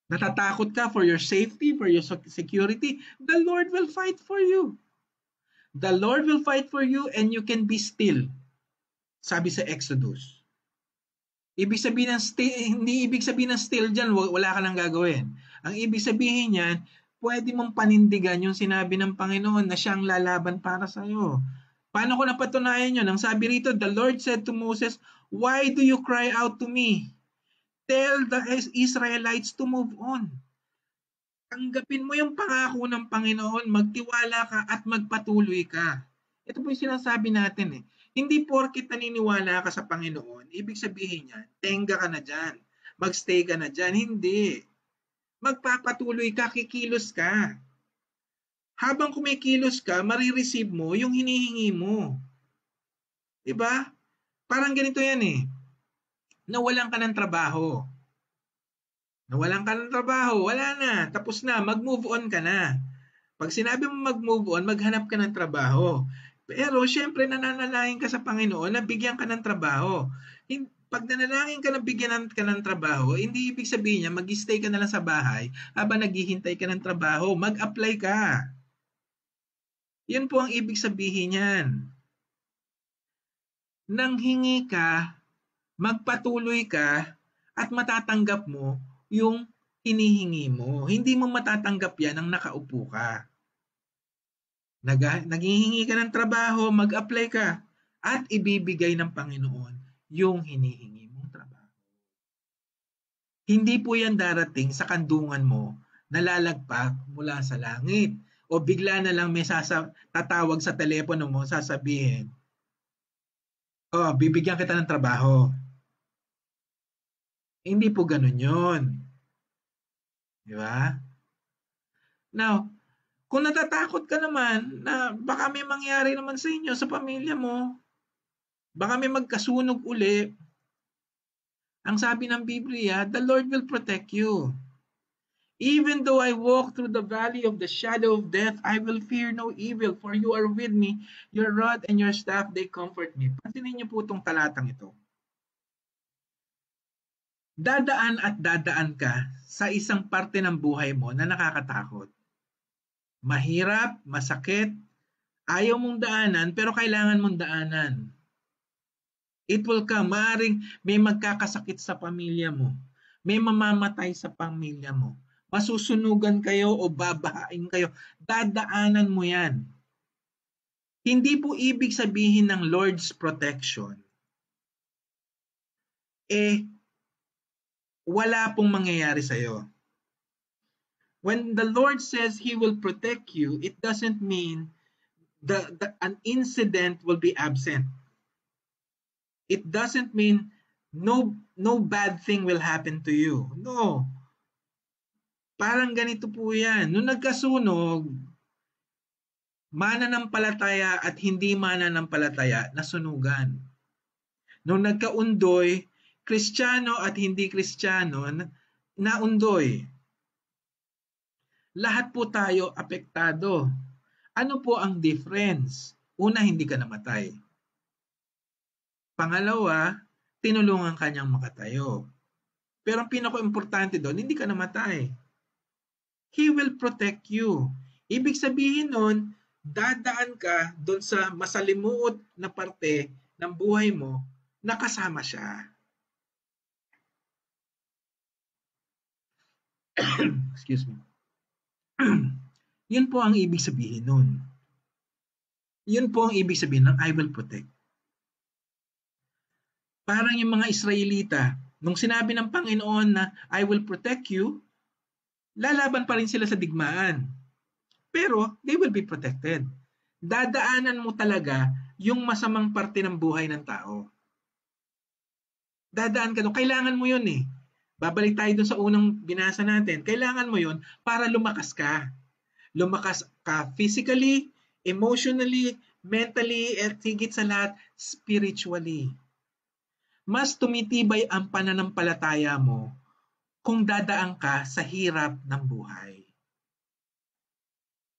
Speaker 3: Natatakot ka for your safety, for your security, the Lord will fight for you. The Lord will fight for you and you can be still. Sabi sa Exodus. Ibig sabihin ng still, hindi ibig sabihin ng still dyan, wala ka nang gagawin. Ang ibig sabihin niyan, pwede mong panindigan yung sinabi ng Panginoon na siyang lalaban para sa iyo. Paano ko napatunayan yun? Ang sabi rito, the Lord said to Moses, why do you cry out to me? Tell the Israelites to move on. Tanggapin mo yung pangako ng Panginoon, magtiwala ka at magpatuloy ka. Ito po yung sinasabi natin eh. Hindi porket naniniwala ka sa Panginoon, ibig sabihin niyan, tenga ka na dyan, magstay ka na dyan. Hindi. Magpapatuloy ka, kikilos ka. Habang kumikilos ka, marireceive mo yung hinihingi mo. Diba? Parang ganito yan eh. Nawalan ka ng trabaho. Nawalan ka ng trabaho, wala na, tapos na, mag-move on ka na. Pag sinabi mo mag-move on, maghanap ka ng trabaho. Pero syempre nananalangin ka sa Panginoon na bigyan ka ng trabaho. Pag nanalangin ka na bigyan ka ng trabaho, hindi ibig sabihin niya mag-stay ka na lang sa bahay habang naghihintay ka ng trabaho. Mag-apply ka. Yun po ang ibig sabihin niyan. Nanghingi ka, magpatuloy ka, at matatanggap mo yung hinihingi mo. Hindi mo matatanggap yan nang nakaupo ka. Naghihingi ka ng trabaho, mag-apply ka, at ibibigay ng Panginoon yung hinihingi mong trabaho. Hindi po yan darating sa kandungan mo na lalagpak mula sa langit. O bigla na lang may tatawag sa telepono mo, sasabihin, "Oh, bibigyan kita ng trabaho." Hindi po ganun yun. Di ba? Now, kung natatakot ka naman na baka may mangyari naman sa inyo, sa pamilya mo, baka may magkasunog uli, ang sabi ng Biblia, the Lord will protect you. Even though I walk through the valley of the shadow of death, I will fear no evil, for you are with me, your rod and your staff, they comfort me. Pansinin niyo po itong talatang ito. Dadaan at dadaan ka sa isang parte ng buhay mo na nakakatakot. Mahirap, masakit, ayaw mong daanan, pero kailangan mong daanan. It will come. Maaaring may magkakasakit sa pamilya mo. May mamamatay sa pamilya mo. Masusunugan kayo o babahain kayo. Dadaanan mo yan. Hindi po ibig sabihin ng Lord's protection, wala pong mangyayari sa'yo. When the Lord says He will protect you, it doesn't mean an incident will be absent. It doesn't mean no bad thing will happen to you. No. Parang ganito po yan. Nung nagkasunog, mananampalataya at hindi mananampalataya nasunugan. Nung nagkaundoy, Kristiyano at hindi Kristiyano naundoy. Lahat po tayo apektado. Ano po ang difference? Una, hindi ka namatay. Pangalawa, tinulungan ka niyang makatayo. Pero ang pinaka-importante doon, hindi ka namatay. He will protect you. Ibig sabihin nun, dadaan ka doon sa masalimuot na parte ng buhay mo na kasama siya. Excuse me. Yun po ang ibig sabihin nun. Yun po ang ibig sabihin ng I will protect. Parang yung mga Israelita, nung sinabi ng Panginoon na I will protect you, lalaban pa rin sila sa digmaan. Pero they will be protected. Dadaanan mo talaga yung masamang parte ng buhay ng tao. Dadaan ka doon. Kailangan mo yun eh. Babalik tayo dun sa unang binasa natin. Kailangan mo yun para lumakas ka. Lumakas ka physically, emotionally, mentally, at higit sa lahat, spiritually. Mas tumitibay ang pananampalataya mo kung dadaan ka sa hirap ng buhay.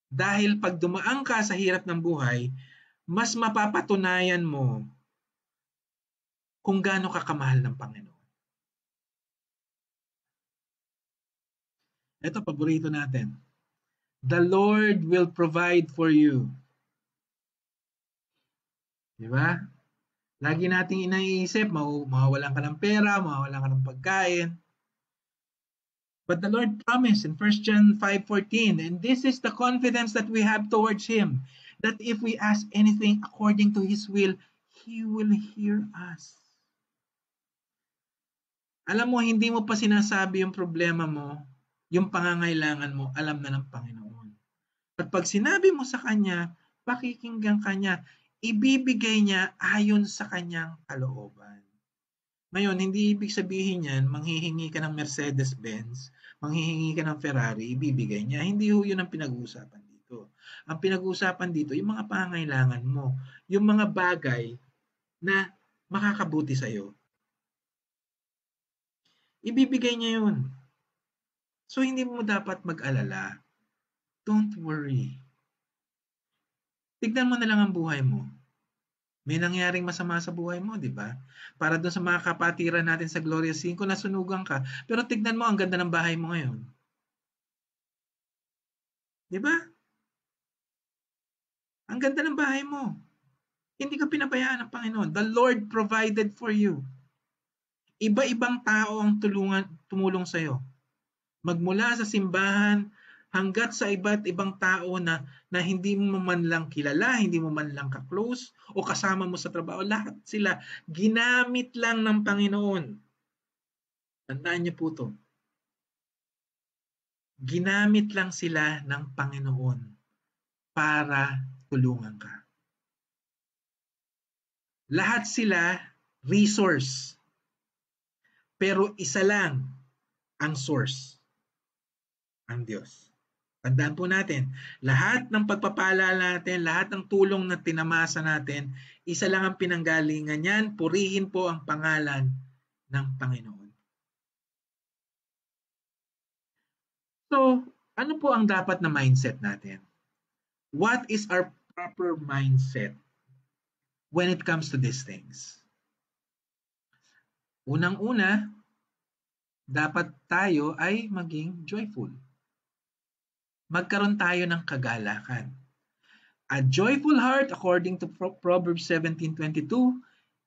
Speaker 3: Dahil pag dumaan ka sa hirap ng buhay, mas mapapatunayan mo kung gaano ka kamahal ng Panginoon. Ito, paborito natin. The Lord will provide for you. Diba? Lagi nating inaisip, mawawalan ka ng pera, mawawalan ka ng pagkain. But the Lord promised in 1 John 5:14, and this is the confidence that we have towards Him, that if we ask anything according to His will, He will hear us. Alam mo, hindi mo pa sinasabi yung problema mo, yung pangangailangan mo, alam na ng Panginoon. At pag sinabi mo sa Kanya, pakikinggan ka niya, ibibigay niya ayon sa Kanyang kalooban. Ngayon, hindi ibig sabihin yan, manghihingi ka ng Mercedes-Benz, manghihingi ka ng Ferrari, ibibigay niya. Hindi ho yun ang pinag-uusapan dito. Ang pinag-uusapan dito, yung mga pangangailangan mo, yung mga bagay na makakabuti sa'yo. Ibibigay niya yun. So, hindi mo dapat mag-alala. Don't worry. Tignan mo na lang ang buhay mo. May nangyaring masama sa buhay mo, di ba? Para doon sa mga kapatiran natin sa Gloria 5, nasunugan ka. Pero tignan mo, ang ganda ng bahay mo ngayon. Di ba? Ang ganda ng bahay mo. Hindi ka pinabayaan ng Panginoon. The Lord provided for you. Iba-ibang tao ang tumulong sa'yo. Magmula sa simbahan hanggat sa iba't ibang tao na hindi mo man lang kilala, hindi mo man lang ka-close o kasama mo sa trabaho, lahat sila ginamit lang ng Panginoon. Tandaan niyo po to. Ginamit lang sila ng Panginoon para tulungan ka. Lahat sila resource. Pero isa lang ang source, ang Diyos. Tandaan po natin, lahat ng pagpapala natin, lahat ng tulong na tinamasa natin, isa lang ang pinanggalingan niyan, purihin po ang pangalan ng Panginoon. So, ano po ang dapat na mindset natin? What is our proper mindset when it comes to these things? Unang-una, dapat tayo ay maging joyful. Magkaroon tayo ng kagalakan. A joyful heart, according to Proverbs 17:22,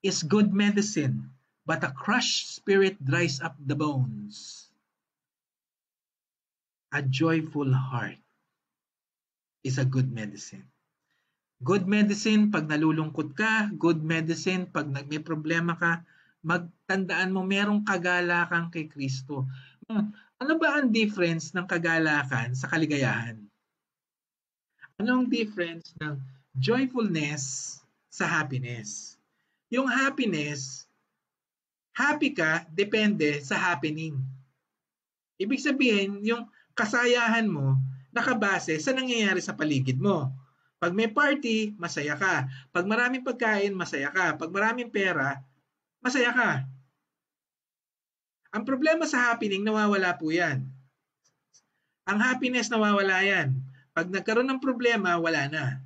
Speaker 3: is good medicine, but a crushed spirit dries up the bones. A joyful heart is a good medicine. Good medicine pag nalulungkot ka, good medicine pag may problema ka, magtandaan mo merong kagalakan kay Kristo. Ano ba ang difference ng kagalakan sa kaligayahan? Ano ang difference ng joyfulness sa happiness? Yung happiness, happy ka depende sa happening. Ibig sabihin, yung kasayahan mo nakabase sa nangyayari sa paligid mo. Pag may party, masaya ka. Pag maraming pagkain, masaya ka. Pag maraming pera, masaya ka. Ang problema sa happening, nawawala po yan. Ang happiness, nawawala yan. Pag nagkaroon ng problema, wala na.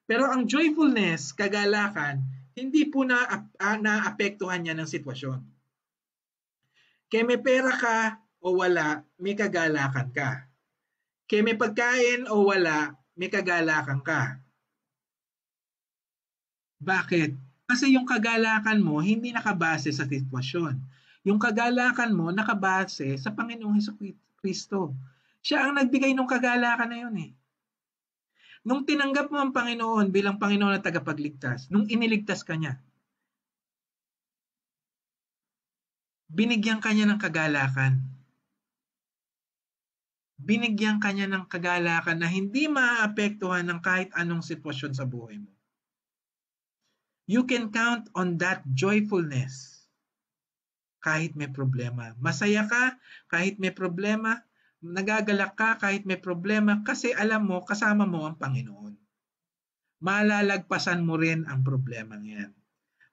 Speaker 3: Pero ang joyfulness, kagalakan, hindi po naapektuhan niya ng sitwasyon. Kaya may pera ka o wala, may kagalakan ka. Kaya may pagkain o wala, may kagalakan ka. Bakit? Kasi yung kagalakan mo hindi nakabase sa sitwasyon. Yung kagalakan mo nakabase sa Panginoong Hesukristo. Siya ang nagbigay ng kagalakan na yun eh. Nung tinanggap mo ang Panginoon bilang Panginoon at tagapagligtas, nung iniligtas ka niya, binigyan ka niya ng kagalakan. Binigyan ka niya ng kagalakan na hindi maaapektuhan ng kahit anong sitwasyon sa buhay mo. You can count on that joyfulness kahit may problema. Masaya ka kahit may problema. Nagagalak ka kahit may problema kasi alam mo, kasama mo ang Panginoon. Malalagpasan mo rin ang problema niyan.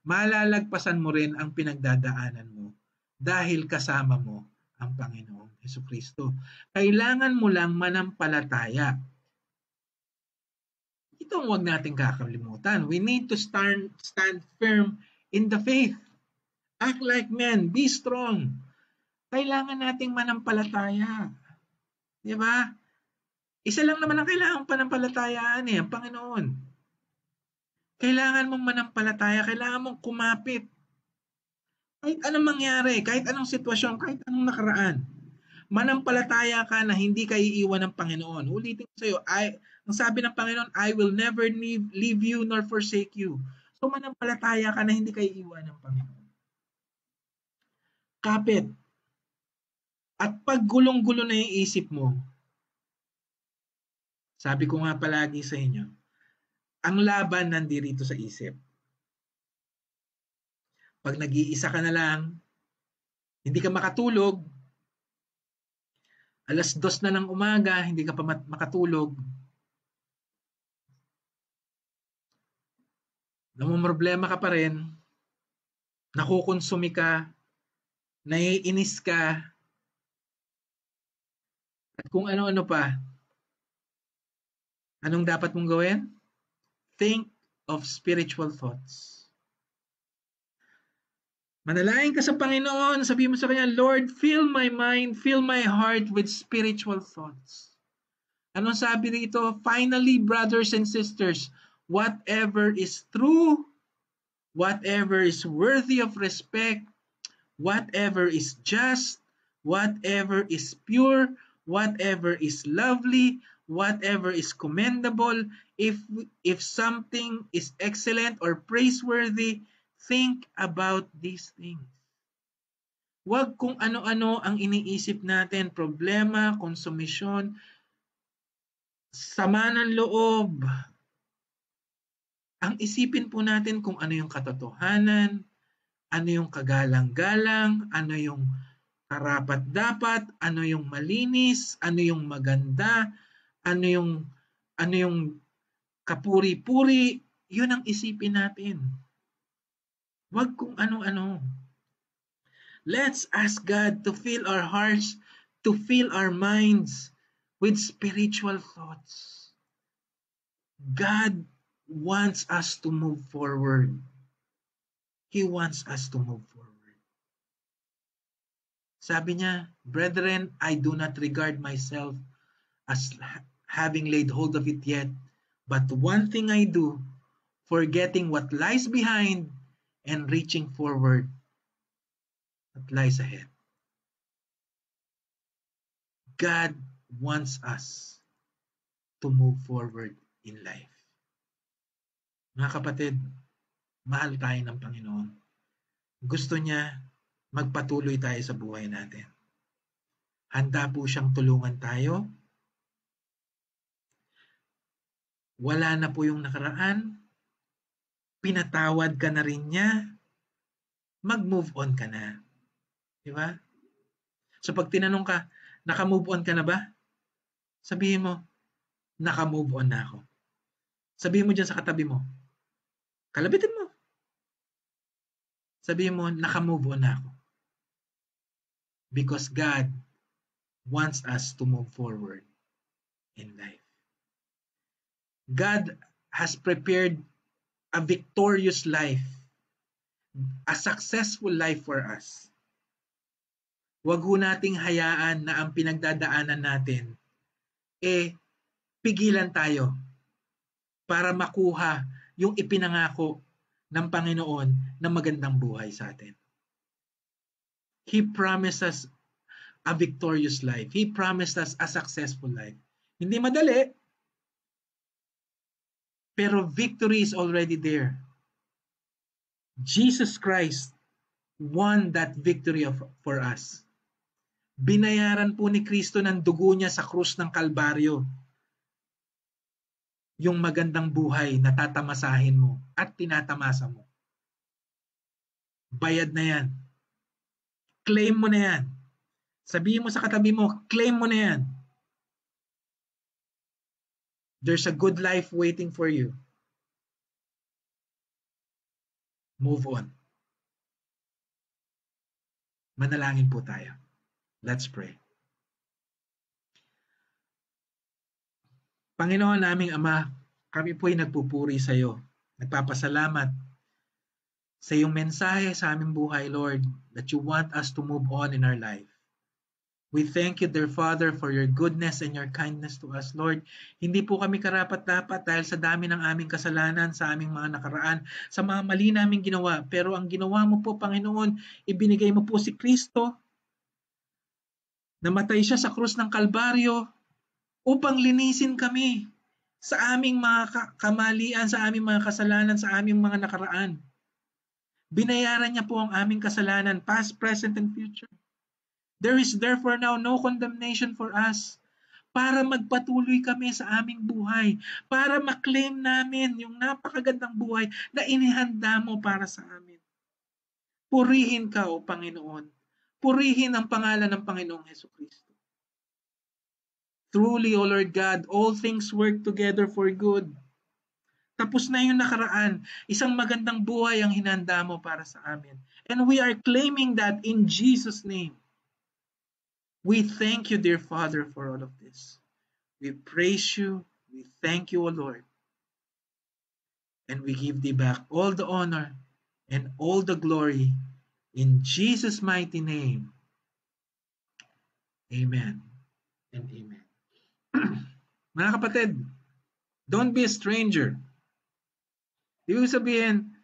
Speaker 3: Malalagpasan mo rin ang pinagdadaanan mo dahil kasama mo ang Panginoong Hesukristo. Kailangan mo lang manampalataya. Ito ang huwag nating kakalimutan. We need to stand firm in the faith. Act like men. Be strong. Kailangan nating manampalataya. Di ba? Isa lang naman ang kailangan panampalatayaan ang Panginoon. Kailangan mong manampalataya, kailangan mong kumapit. Kahit anong mangyari, kahit anong sitwasyon, kahit anong nakaraan. Manampalataya ka na hindi ka iiwan ng Panginoon. Ulitin ko sa iyo, ang sabi ng Panginoon, I will never leave you nor forsake you. So manampalataya ka na hindi ka iiwan ng Panginoon. Kapit. At pag gulong-gulo na yung isip mo, sabi ko nga palagi sa inyo, ang laban nandirito sa isip. Pag nag-iisa ka na lang, hindi ka makatulog, 2:00 na ng umaga, hindi ka pa makatulog, namumroblema ka pa rin, nakukonsumi ka, naiinis ka, at kung ano-ano pa, anong dapat mong gawin? think of spiritual thoughts. Manalangin ka sa Panginoon, sabihin mo sa Kanya, Lord, fill my mind, fill my heart with spiritual thoughts. Anong sabi rito? Finally, brothers and sisters, whatever is true, whatever is worthy of respect, whatever is just, whatever is pure, whatever is lovely, whatever is commendable, if something is excellent or praiseworthy, think about these things. Huwag kung ano-ano ang iniisip natin, problema, konsumisyon, sama ng loob. Ang isipin po natin kung ano yung katotohanan, ano yung kagalang-galang, ano yung karapat-dapat, ano yung malinis, ano yung maganda, ano yung kapuri-puri, yun ang isipin natin. Huwag kung ano-ano. Let's ask God to fill our hearts, to fill our minds with spiritual thoughts. God wants us to move forward. He wants us to move forward. Sabi niya, brethren, I do not regard myself as having laid hold of it yet, but one thing I do, forgetting what lies behind and reaching forward what lies ahead. God wants us to move forward in life. Mga kapatid, mahal tayo ng Panginoon. Gusto niya magpatuloy tayo sa buhay natin. Handa po siyang tulungan tayo. Wala na po yung nakaraan. Pinatawad ka na rin niya. Mag-move on ka na. Diba? So pag tinanong ka, naka-move on ka na ba? Sabihin mo, naka-move on na ako. Sabihin mo dyan sa katabi mo, kalabitin mo. Sabihin mo, naka-move on na ako. Because God wants us to move forward in life. God has prepared a victorious life, a successful life for us. Huwag ho nating hayaan na ang pinagdadaanan natin, pigilan tayo para makuha yung ipinangako ng Panginoon na magandang buhay sa atin. He promised us a victorious life. He promised us a successful life. Hindi madali, pero victory is already there. Jesus Christ won that victory for us. Binayaran po ni Kristo ng dugo niya sa krus ng Kalbaryo yung magandang buhay na tatamasahin mo at tinatamasa mo. Bayad na yan. Claim mo na yan. Sabihin mo sa katabi mo, claim mo na yan. There's a good life waiting for you. Move on. Manalangin po tayo. Let's pray. Panginoon naming Ama, kami po'y nagpupuri sa iyo. Nagpapasalamat sa iyong mensahe sa aming buhay, Lord, that you want us to move on in our life. We thank you, dear Father, for your goodness and your kindness to us, Lord. Hindi po kami karapat-dapat dahil sa dami ng aming kasalanan, sa aming mga nakaraan, sa mga mali naming ginawa. Pero ang ginawa mo po, Panginoon, ibinigay mo po si Kristo. Namatay siya sa krus ng Kalbaryo upang linisin kami sa aming mga kamalian, sa aming mga kasalanan, sa aming mga nakaraan. Binayaran niya po ang aming kasalanan, past, present, and future. There is therefore now no condemnation for us para magpatuloy kami sa aming buhay, para maklaim namin yung napakagandang buhay na inihanda mo para sa amin. Purihin ka, O Panginoon. Purihin ang pangalan ng Panginoong Hesukristo. Truly, O Lord God, all things work together for good. Tapos na yung nakaraan. Isang magandang buhay ang hinanda mo para sa amin. And we are claiming that in Jesus' name. We thank you, dear Father, for all of this. We praise you. We thank you, O Lord. and we give thee back all the honor and all the glory in Jesus' mighty name. Amen and amen. Mga kapatid, don't be a stranger. Ibig sabihin,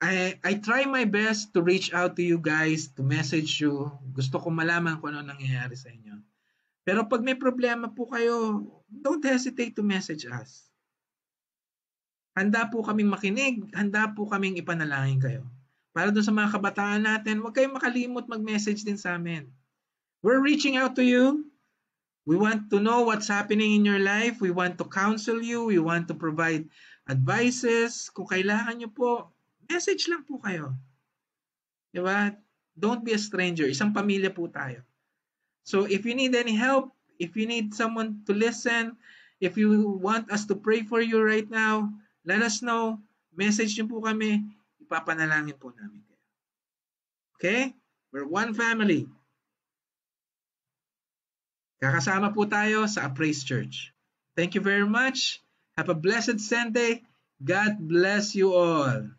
Speaker 3: I try my best to reach out to you guys, to message you. Gusto ko malaman kung ano nangyayari sa inyo. Pero pag may problema po kayo, don't hesitate to message us. Handa po kaming makinig, handa po kaming ipanalangin kayo. Para doon sa mga kabataan natin, huwag kayong makalimot mag-message din sa amin. We're reaching out to you. We want to know what's happening in your life. We want to counsel you. We want to provide advices. Kung kailangan nyo po, message lang po kayo. Diba? Don't be a stranger. Isang pamilya po tayo. So if you need any help, if you need someone to listen, if you want us to pray for you right now, let us know. Message nyo po kami. Ipapanalangin po namin kayo. Okay? We're one family. Kakasama po tayo sa Praise Church. Thank you very much. Have a blessed Sunday. God bless you all.